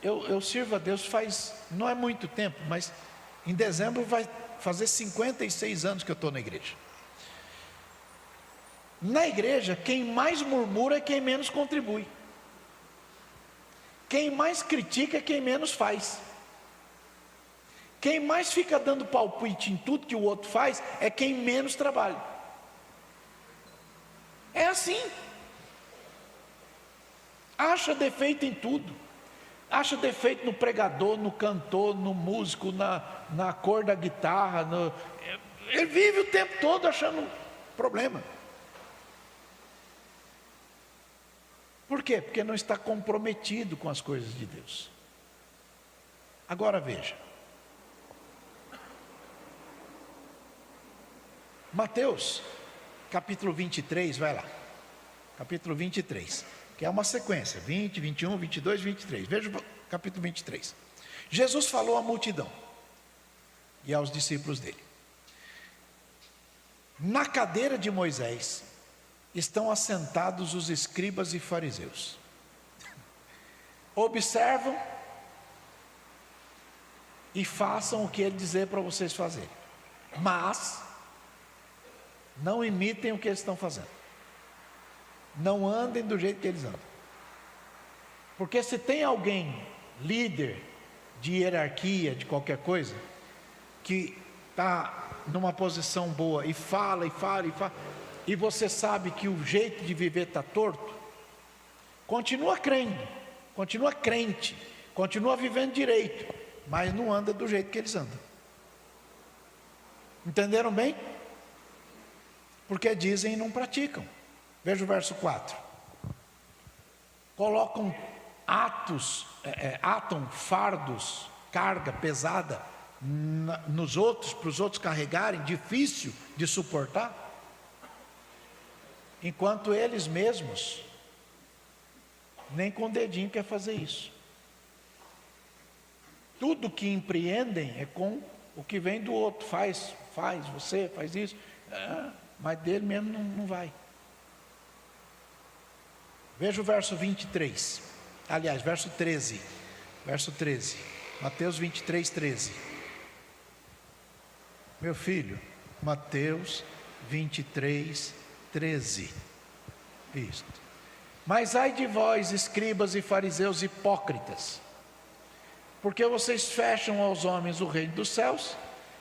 eu sirvo a Deus não é muito tempo, mas em dezembro vai fazer 56 anos que eu estou na igreja. Na igreja, quem mais murmura é quem menos contribui. Quem mais critica é quem menos faz. Quem mais fica dando palpite em tudo que o outro faz é quem menos trabalha. É assim. Acha defeito em tudo. Acha defeito no pregador, no cantor, no músico, na cor da guitarra. Ele vive o tempo todo achando problema. Por quê? Porque não está comprometido com as coisas de Deus. Agora veja, Mateus capítulo 23, vai lá, capítulo 23, que é uma sequência, 20, 21, 22, 23, veja o capítulo 23. Jesus falou à multidão e aos discípulos dele: na cadeira de Moisés estão assentados os escribas e fariseus. Observam e façam o que ele dizer para vocês fazerem, mas não imitem o que eles estão fazendo. Não andem do jeito que eles andam. Porque se tem alguém, líder de hierarquia, de qualquer coisa, que está numa posição boa e fala, e você sabe que o jeito de viver está torto, continua crendo, continua crente, continua vivendo direito, mas não anda do jeito que eles andam. Entenderam bem? Porque dizem e não praticam. Veja o verso 4. Colocam atam fardos, carga pesada nos outros, para os outros carregarem, difícil de suportar, enquanto eles mesmos nem com o dedinho quer fazer isso. Tudo que empreendem é com o que vem do outro. Faz, você faz isso, mas dele mesmo não vai. Veja o verso 23, aliás, verso 13, Mateus 23, 13. Meu filho, Mateus 23, 13. Isto. Mas ai de vós, escribas e fariseus hipócritas, porque vocês fecham aos homens o reino dos céus,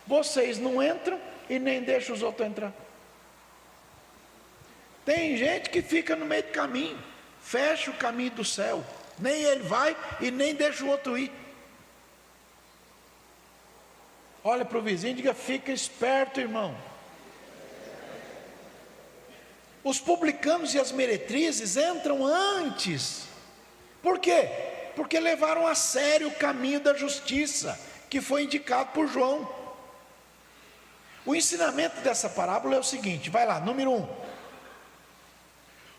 vocês não entram e nem deixam os outros entrar. Tem gente que fica no meio do caminho, fecha o caminho do céu, nem ele vai e nem deixa o outro ir. Olha para o vizinho e diga: fica esperto, irmão. Os publicanos e as meretrizes entram antes. Por quê? Porque levaram a sério o caminho da justiça, que foi indicado por João. O ensinamento dessa parábola é o seguinte, vai lá, número 1.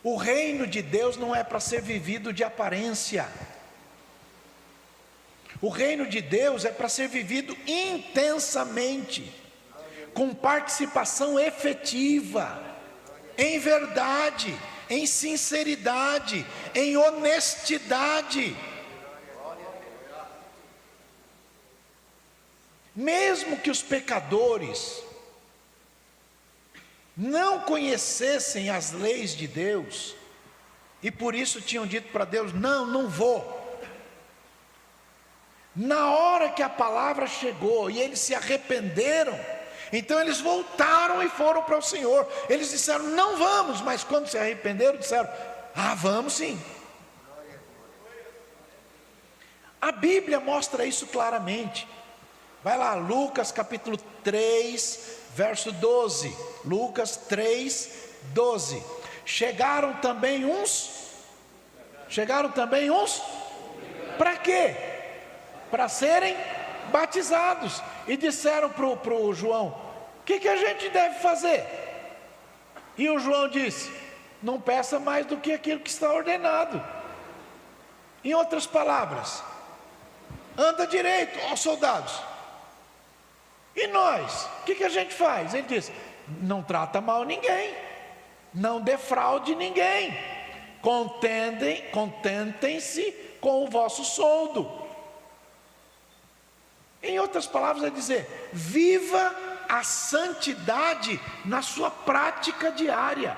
O reino de Deus não é para ser vivido de aparência. O reino de Deus é para ser vivido intensamente, com participação efetiva, em verdade, em sinceridade, em honestidade. Mesmo que os pecadores não conhecessem as leis de Deus, e por isso tinham dito para Deus: não vou. Na hora que a palavra chegou e eles se arrependeram, então eles voltaram e foram para o Senhor. Eles disseram: não vamos, mas quando se arrependeram, disseram: vamos sim. A Bíblia mostra isso claramente. Vai lá, Lucas capítulo 3, verso 12. Lucas 3, 12. Chegaram também uns. Para quê? Para serem batizados. E disseram para o João: o que a gente deve fazer? E o João disse: não peça mais do que aquilo que está ordenado. Em outras palavras, anda direito, ó soldados. E nós, o que a gente faz? Ele diz: não trata mal ninguém, não defraude ninguém, contentem-se com o vosso soldo. Em outras palavras, é dizer: viva a santidade na sua prática diária.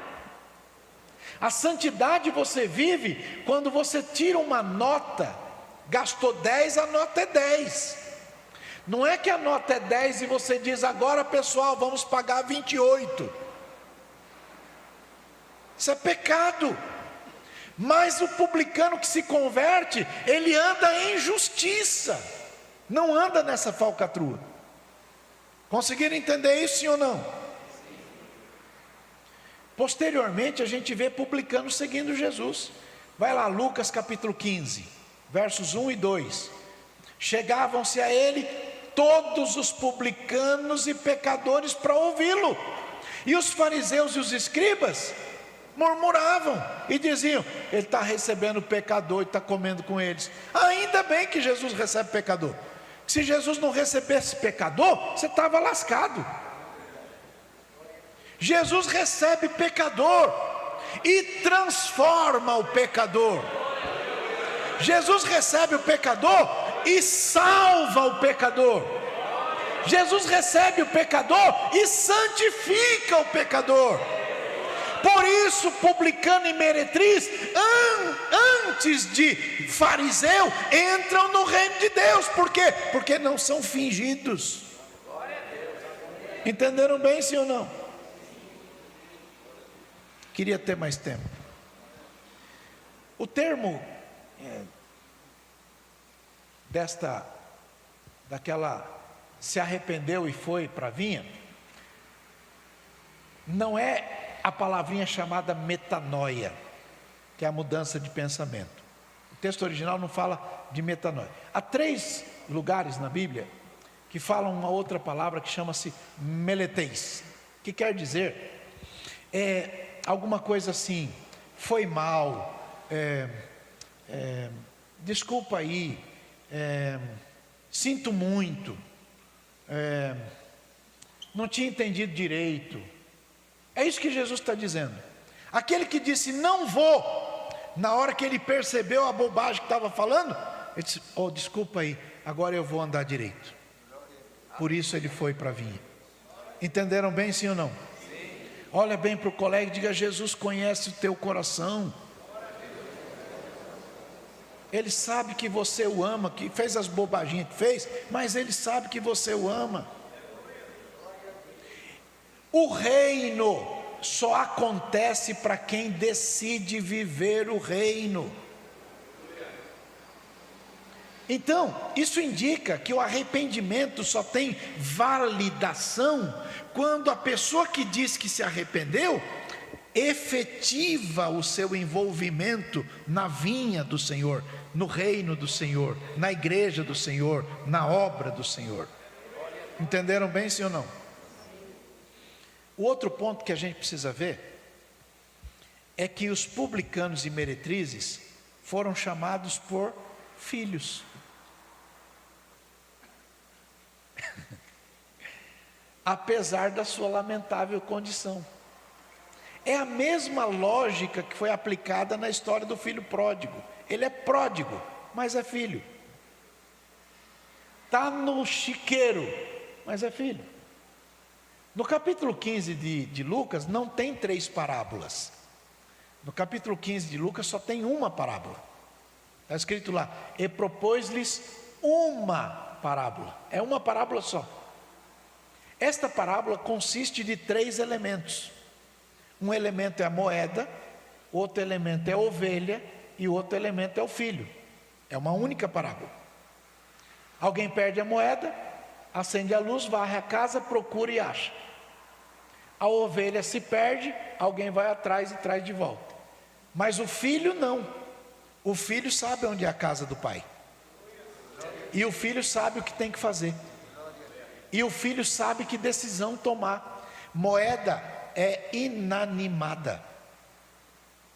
A santidade você vive quando você tira uma nota, gastou 10, a nota é 10. Não é que a nota é 10 e você diz: agora pessoal, vamos pagar 28. Isso é pecado. Mas o publicano que se converte, ele anda em justiça, não anda nessa falcatrua. Conseguiram entender isso, sim ou não? Posteriormente a gente vê publicanos seguindo Jesus. Vai lá, Lucas capítulo 15, versos 1 e 2. Chegavam-se a ele todos os publicanos e pecadores para ouvi-lo, e os fariseus e os escribas murmuravam e diziam: ele está recebendo pecador e está comendo com eles. Ainda bem que Jesus recebe pecador. Se Jesus não recebesse pecador, você estava lascado. Jesus recebe pecador e transforma o pecador. Jesus recebe o pecador e salva o pecador. Jesus recebe o pecador e santifica o pecador. Por isso, publicano e meretriz, antes de fariseu, entram no reino de Deus. Por quê? Porque não são fingidos. Entenderam bem, sim ou não? Queria ter mais tempo. O termo daquela se arrependeu e foi para a vinha, não é a palavrinha chamada metanoia, que é a mudança de pensamento. texto original não fala de metanoia. Há 3 lugares na Bíblia que falam uma outra palavra que chama-se meleteis, que quer dizer alguma coisa assim: foi mal, desculpa aí, sinto muito, não tinha entendido direito. É isso que Jesus está dizendo. Aquele que disse não vou, na hora que ele percebeu a bobagem que estava falando, ele disse: oh, desculpa aí, agora eu vou andar direito. Por isso ele foi para a vinha. Entenderam bem, sim ou não? Sim. Olha bem para o colega e diga: Jesus conhece o teu coração. Ele sabe que você o ama, que fez as bobaginhas que fez, mas ele sabe que você o ama. O reino só acontece para quem decide viver o reino. Então, isso indica que o arrependimento só tem validação quando a pessoa que diz que se arrependeu efetiva o seu envolvimento na vinha do Senhor, no reino do Senhor, na igreja do Senhor, na obra do Senhor. Entenderam bem, sim ou não? O outro ponto que a gente precisa ver é que os publicanos e meretrizes foram chamados por filhos. Apesar da sua lamentável condição. É a mesma lógica que foi aplicada na história do filho pródigo. Ele é pródigo, mas é filho. Está no chiqueiro, mas é filho. No capítulo 15 de Lucas não tem 3 parábolas. No capítulo 15 de Lucas só tem uma parábola. Está escrito lá: e propôs-lhes uma parábola. É uma parábola só. Esta parábola consiste de 3 elementos. Um elemento é a moeda, outro elemento é a ovelha e outro elemento é o filho. É uma única parábola. Alguém perde a moeda, acende a luz, varre a casa, procura e acha. A ovelha se perde, alguém vai atrás e traz de volta. Mas o filho não. O filho sabe onde é a casa do pai. E o filho sabe o que tem que fazer. E o filho sabe que decisão tomar. Moeda é inanimada.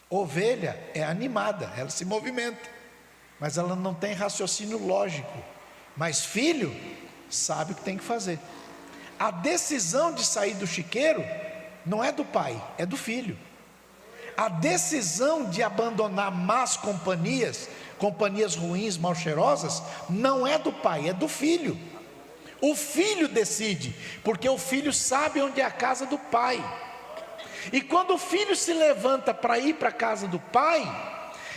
Ovelha é animada, ela se movimenta, mas ela não tem raciocínio lógico. Mas filho sabe o que tem que fazer. A decisão de sair do chiqueiro não é do pai, é do filho. A decisão de abandonar más companhias, companhias ruins, mal cheirosas, não é do pai, é do filho. O filho decide, porque o filho sabe onde é a casa do pai. E quando o filho se levanta para ir para a casa do pai,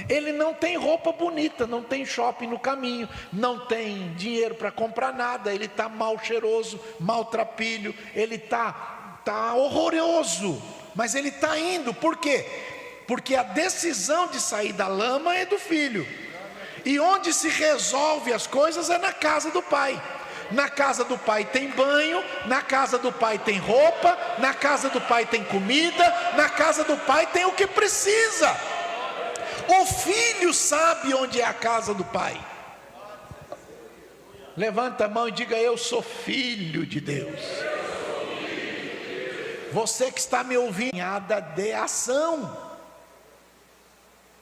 ele não tem roupa bonita, não tem shopping no caminho, não tem dinheiro para comprar nada, ele está mal cheiroso, maltrapilho, ele está horroroso, mas ele está indo. Por quê? Porque a decisão de sair da lama é do filho, e onde se resolve as coisas é na casa do pai. Na casa do pai tem banho, na casa do pai tem roupa, na casa do pai tem comida, na casa do pai tem o que precisa. O filho sabe onde é a casa do pai. Levanta a mão e diga: eu sou filho de Deus. Você que está me ouvindo, nada de ação.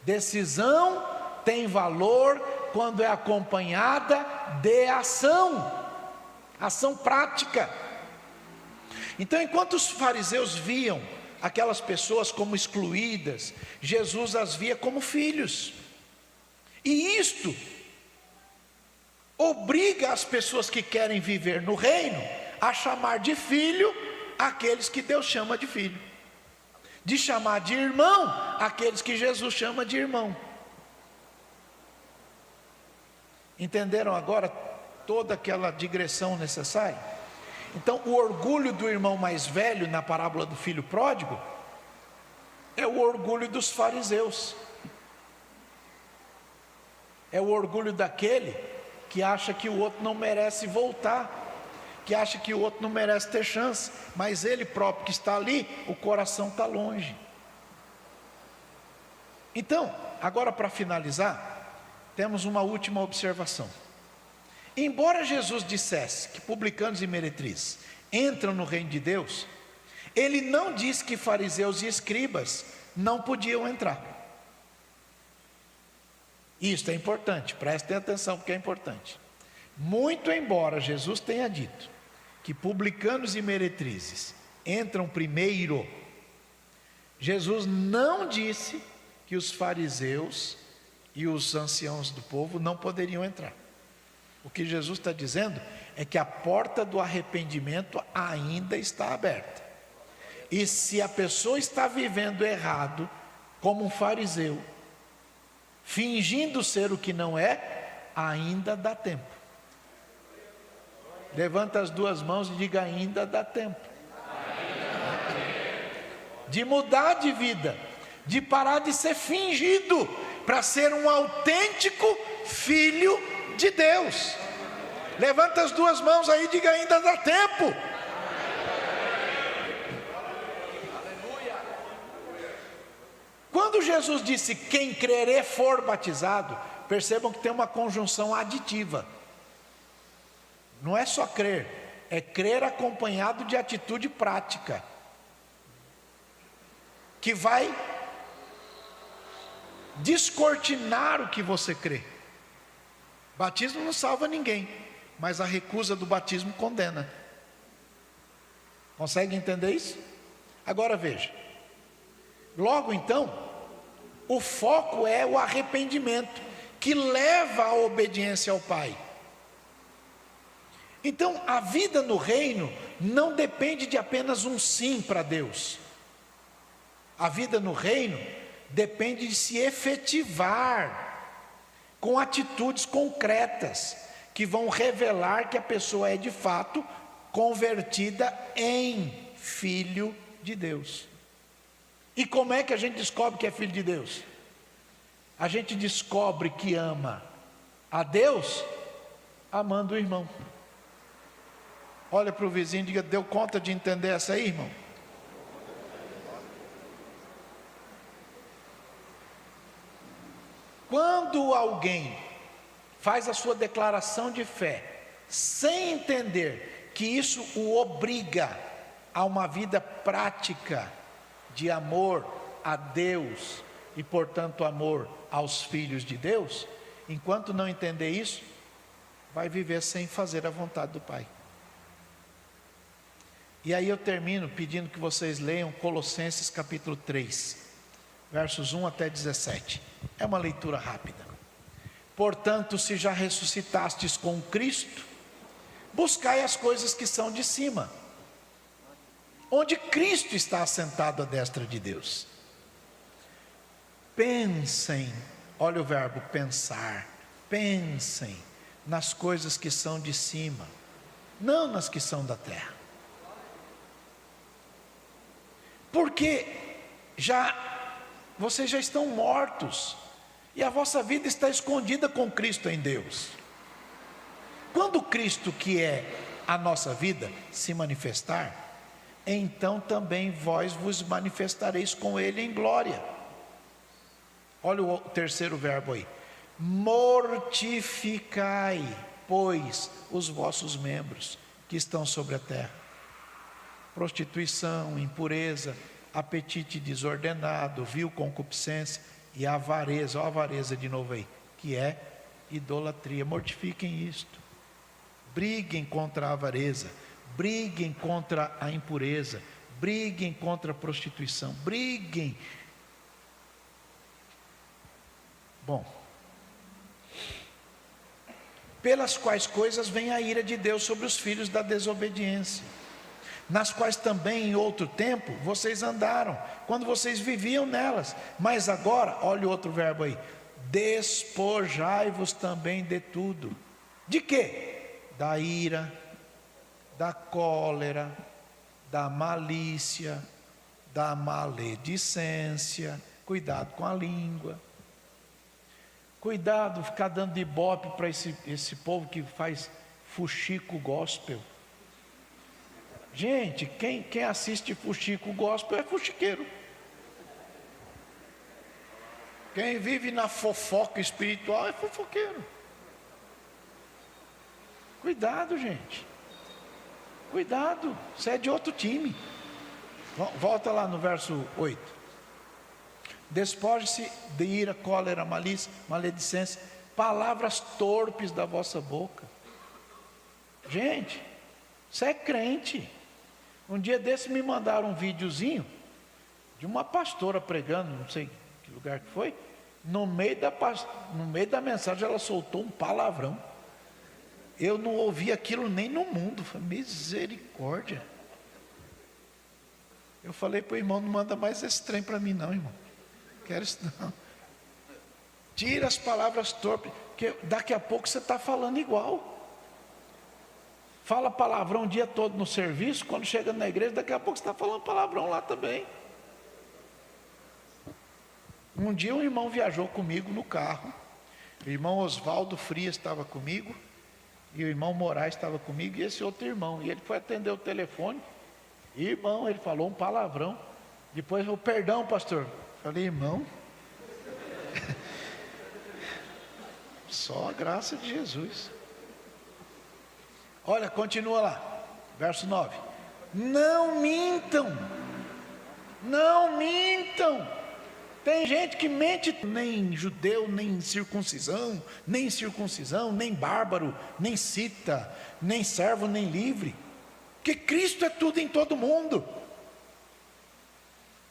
Decisão tem valor quando é acompanhada de ação. Ação prática. Então, enquanto os fariseus viam aquelas pessoas como excluídas, Jesus as via como filhos. E isto obriga as pessoas que querem viver no reino a chamar de filho aqueles que Deus chama de filho, de chamar de irmão aqueles que Jesus chama de irmão. Entenderam agora toda aquela digressão necessária? Então, o orgulho do irmão mais velho na parábola do filho pródigo é o orgulho dos fariseus. É o orgulho daquele que acha que o outro não merece voltar, que acha que o outro não merece ter chance, mas ele próprio que está ali, o coração está longe. Então, agora para finalizar, temos uma última observação. Embora Jesus dissesse que publicanos e meretrizes entram no reino de Deus, ele não disse que fariseus e escribas não podiam entrar. Isso é importante, prestem atenção porque é importante. Muito embora Jesus tenha dito que publicanos e meretrizes entram primeiro, Jesus não disse que os fariseus e os anciãos do povo não poderiam entrar. O que Jesus está dizendo é que a porta do arrependimento ainda está aberta. E se a pessoa está vivendo errado, como um fariseu, fingindo ser o que não é, ainda dá tempo. Levanta as duas mãos e diga: ainda dá tempo. De mudar de vida, de parar de ser fingido, para ser um autêntico filho de Deus. Levanta as duas mãos aí e diga: ainda dá tempo. Quando Jesus disse quem crer e for batizado, percebam que tem uma conjunção aditiva. Não é só crer, é crer acompanhado de atitude prática, que vai descortinar o que você crê. Batismo não salva ninguém, mas a recusa do batismo condena. Consegue entender isso? Agora veja. Logo então, o foco é o arrependimento, que leva à obediência ao Pai. Então, a vida no reino não depende de apenas um sim para Deus. A vida no reino depende de se efetivar com atitudes concretas, que vão revelar que a pessoa é de fato convertida em filho de Deus. E como é que a gente descobre que é filho de Deus? A gente descobre que ama a Deus amando o irmão. Olha para o vizinho e diga: deu conta de entender essa aí, irmão? Quando alguém faz a sua declaração de fé sem entender que isso o obriga a uma vida prática de amor a Deus e, portanto, amor aos filhos de Deus, enquanto não entender isso, vai viver sem fazer a vontade do Pai. E aí eu termino pedindo que vocês leiam Colossenses capítulo 3, versos 1 até 17. É uma leitura rápida. Portanto, se já ressuscitastes com Cristo, buscai as coisas que são de cima, onde Cristo está assentado à destra de Deus. Pensem, olha o verbo pensar, pensem nas coisas que são de cima, não nas que são da terra. Porque vocês já estão mortos e a vossa vida está escondida com Cristo em Deus. Quando Cristo, que é a nossa vida, se manifestar, então também vós vos manifestareis com Ele em glória. Olha o terceiro verbo aí: mortificai, pois, os vossos membros que estão sobre a terra: prostituição, impureza, apetite desordenado, vil concupiscência e avareza. Olha a avareza de novo aí, que é idolatria. Mortifiquem isto. Briguem contra a avareza, briguem contra a impureza, briguem contra a prostituição, briguem. Bom, pelas quais coisas vem a ira de Deus sobre os filhos da desobediência, nas quais também em outro tempo vocês andaram, quando vocês viviam nelas. Mas agora, olha o outro verbo aí: despojai-vos também de tudo. De quê? Da ira, da cólera, da malícia, da maledicência. Cuidado com a língua. Cuidado, ficar dando ibope para esse povo que faz fuxico gospel. Gente, quem assiste fuxico gospel é fuxiqueiro. Quem vive na fofoca espiritual é fofoqueiro. Cuidado, gente. Cuidado, você é de outro time. Volta lá no verso 8. Despoje-se de ira, cólera, malícia, maledicência, palavras torpes da vossa boca. Gente, você é crente. Um dia desse me mandaram um videozinho de uma pastora pregando, não sei que lugar que foi. No meio da mensagem ela soltou um palavrão. Eu não ouvi aquilo nem no mundo. Falei, misericórdia. Eu falei para o irmão, não manda mais esse trem para mim não, irmão. Quero isso não. Tira as palavras torpes, que daqui a pouco você está falando igual. Fala palavrão o dia todo no serviço, quando chega na igreja, daqui a pouco você está falando palavrão lá também. Um dia um irmão viajou comigo no carro. O irmão Oswaldo Frias estava comigo. E o irmão Moraes estava comigo. E esse outro irmão. E ele foi atender o telefone. E irmão, ele falou um palavrão. Depois eu, perdão, pastor. Falei, irmão. Só a graça de Jesus. Olha, continua lá. Verso 9. Não mintam. Não mintam. Tem gente que mente, nem judeu, nem circuncisão, nem bárbaro, nem cita, nem servo, nem livre. Porque Cristo é tudo em todo mundo.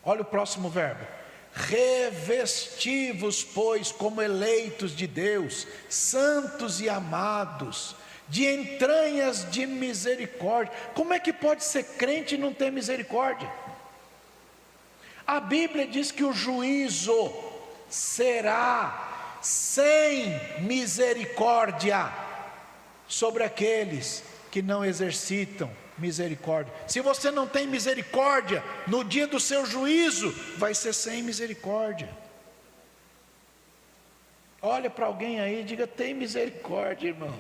Olha o próximo verbo. Revesti-vos, pois, como eleitos de Deus, santos e amados, de entranhas de misericórdia. Como é que pode ser crente e não ter misericórdia? A Bíblia diz que o juízo será sem misericórdia sobre aqueles que não exercitam misericórdia. Se você não tem misericórdia, no dia do seu juízo, vai ser sem misericórdia. Olha para alguém aí e diga, tem misericórdia, irmão.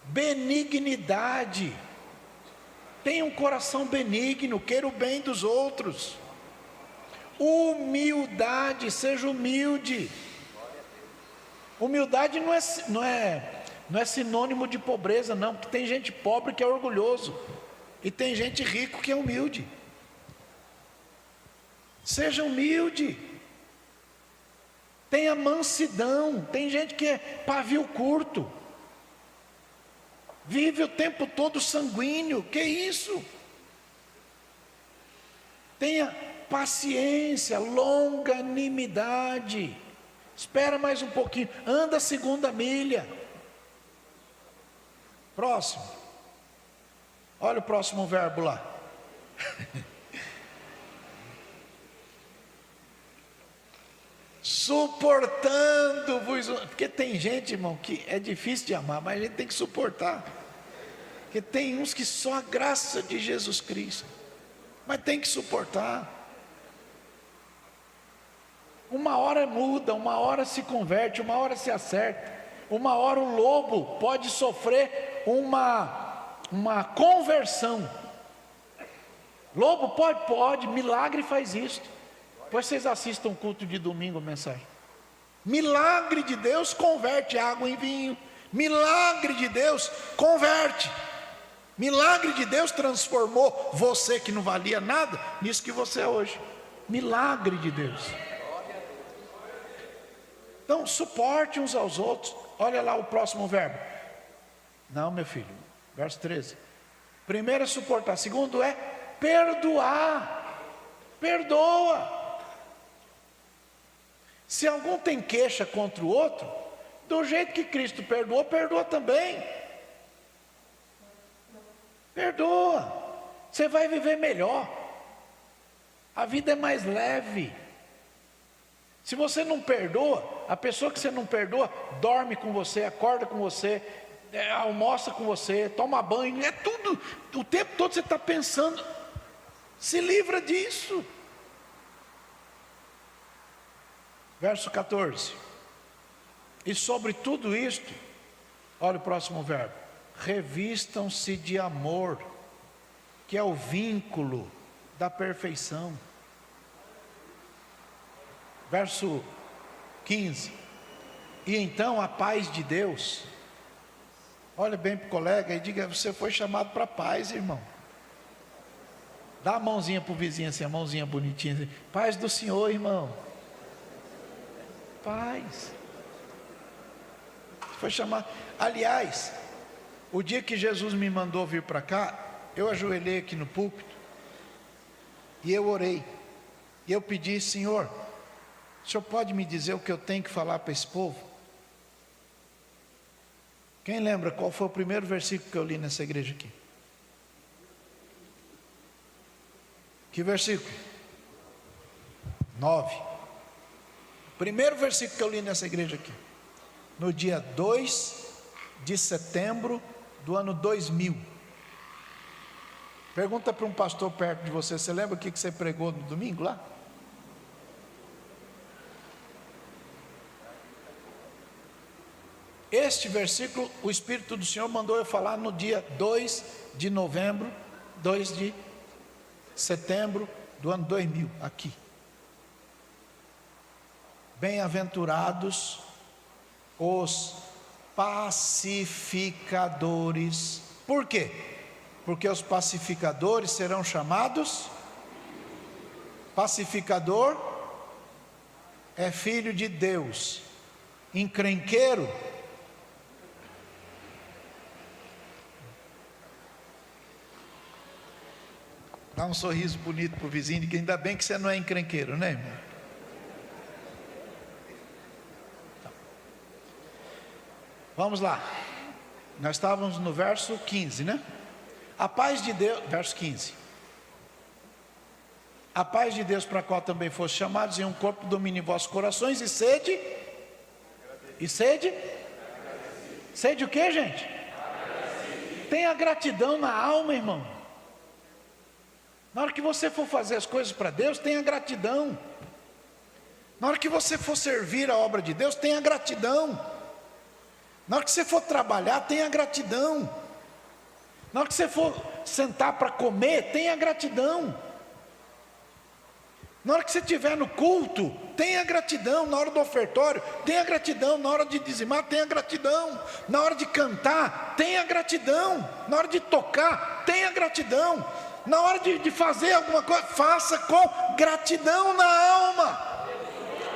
Benignidade. Tenha um coração benigno, queira o bem dos outros. Humildade, seja humilde. Humildade não é sinônimo de pobreza, não, porque tem gente pobre que é orgulhoso, e tem gente rico que é humilde. Seja humilde. Tenha mansidão. Tem gente que é pavio curto, vive o tempo todo sanguíneo. Que isso? Tenha paciência, longanimidade. Espera mais um pouquinho, anda a segunda milha. Próximo. Olha o próximo verbo lá. Suportando-vos, porque tem gente, irmão, que é difícil de amar, mas a gente tem que suportar, porque tem uns que só a graça de Jesus Cristo, mas tem que suportar. Uma hora muda, uma hora se converte, uma hora se acerta, uma hora o lobo pode sofrer uma conversão. Lobo pode, milagre faz isso. Depois vocês assistam o culto de domingo, mensagem. Milagre de Deus converte água em vinho. Milagre de Deus converte. Milagre de Deus transformou você que não valia nada nisso que você é hoje. Milagre de Deus. Então suporte uns aos outros. Olha lá o próximo verbo. Não, meu filho, verso 13. Primeiro é suportar, segundo é perdoar. Perdoa. Se algum tem queixa contra o outro, do jeito que Cristo perdoou, perdoa também. Perdoa. Você vai viver melhor. A vida é mais leve. Se você não perdoa, a pessoa que você não perdoa, dorme com você, acorda com você, almoça com você, toma banho, é tudo. O tempo todo você está pensando. Se livra disso. Verso 14. E sobre tudo isto, olha o próximo verbo. Revistam-se de amor, que é o vínculo da perfeição. Verso 15. E então a paz de Deus, olha bem para o colega e diga: você foi chamado para a paz, irmão. Dá a mãozinha para o vizinho assim, a mãozinha bonitinha assim. Paz do Senhor, irmão. Paz. Foi chamado. Aliás, o dia que Jesus me mandou vir para cá, eu ajoelhei aqui no púlpito e eu orei. E eu pedi: Senhor, o Senhor pode me dizer o que eu tenho que falar para esse povo? Quem lembra qual foi o primeiro versículo que eu li nessa igreja aqui? Que versículo? 9. Primeiro versículo que eu li nessa igreja aqui, no dia 2 de setembro do ano 2000. Pergunta para um pastor perto de você: você lembra o que você pregou no domingo lá? Este versículo, o Espírito do Senhor mandou eu falar no dia 2 de novembro, 2 de setembro do ano 2000, aqui. Bem-aventurados os pacificadores. Por quê? Porque os pacificadores serão chamados. Pacificador é filho de Deus. Encrenqueiro dá um sorriso bonito para o vizinho, que ainda bem que você não é encrenqueiro, né, irmão? Vamos lá. Nós estávamos no verso 15, né? A paz de Deus, verso 15. A paz de Deus, para a qual também foste chamados, em um corpo domine em vossos corações, e sede. E sede? Sede o que, gente? Tenha gratidão na alma, irmão. Na hora que você for fazer as coisas para Deus, tenha gratidão. Na hora que você for servir a obra de Deus, tenha gratidão. Na hora que você for trabalhar, tenha gratidão. Na hora que você for sentar para comer, tenha gratidão. Na hora que você estiver no culto, tenha gratidão. Na hora do ofertório, tenha gratidão. Na hora de dizimar, tenha gratidão. Na hora de cantar, tenha gratidão. Na hora de tocar, tenha gratidão. Na hora de fazer alguma coisa, faça com gratidão na alma.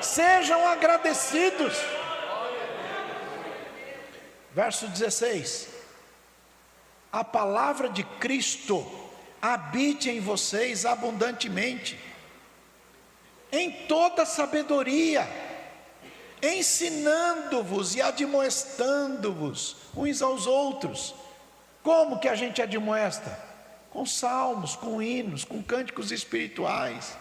Sejam agradecidos. Verso 16. A palavra de Cristo habite em vocês abundantemente, em toda sabedoria, ensinando-vos e admoestando-vos uns aos outros. Como que a gente admoesta? Com salmos, com hinos, com cânticos espirituais.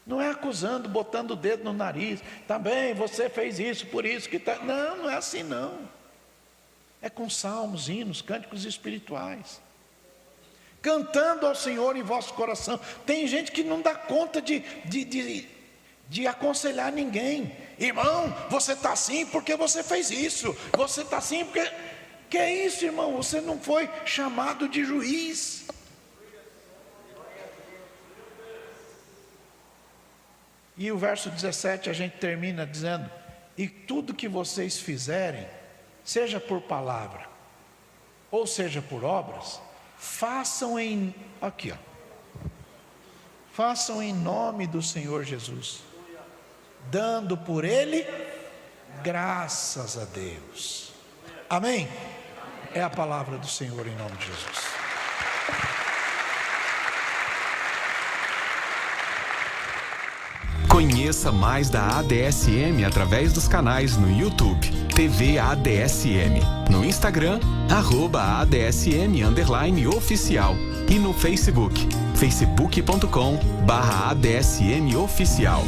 Não é acusando, botando o dedo no nariz. Também você fez isso, por isso que está. Não, não é assim não. É com salmos, hinos, cânticos espirituais. Cantando ao Senhor em vosso coração. Tem gente que não dá conta de aconselhar ninguém. Irmão, você está assim porque você fez isso. Você está assim porque... Que é isso, irmão? Você não foi chamado de juiz. E o verso 17 a gente termina dizendo: e tudo que vocês fizerem, seja por palavra, ou seja por obras, façam em, aqui ó, façam em nome do Senhor Jesus, dando por Ele graças a Deus. Amém? É a palavra do Senhor em nome de Jesus. Conheça mais da ADSM através dos canais no YouTube, TV ADSM, no Instagram, @ADSM_oficial e no Facebook, facebook.com/ADSM oficial.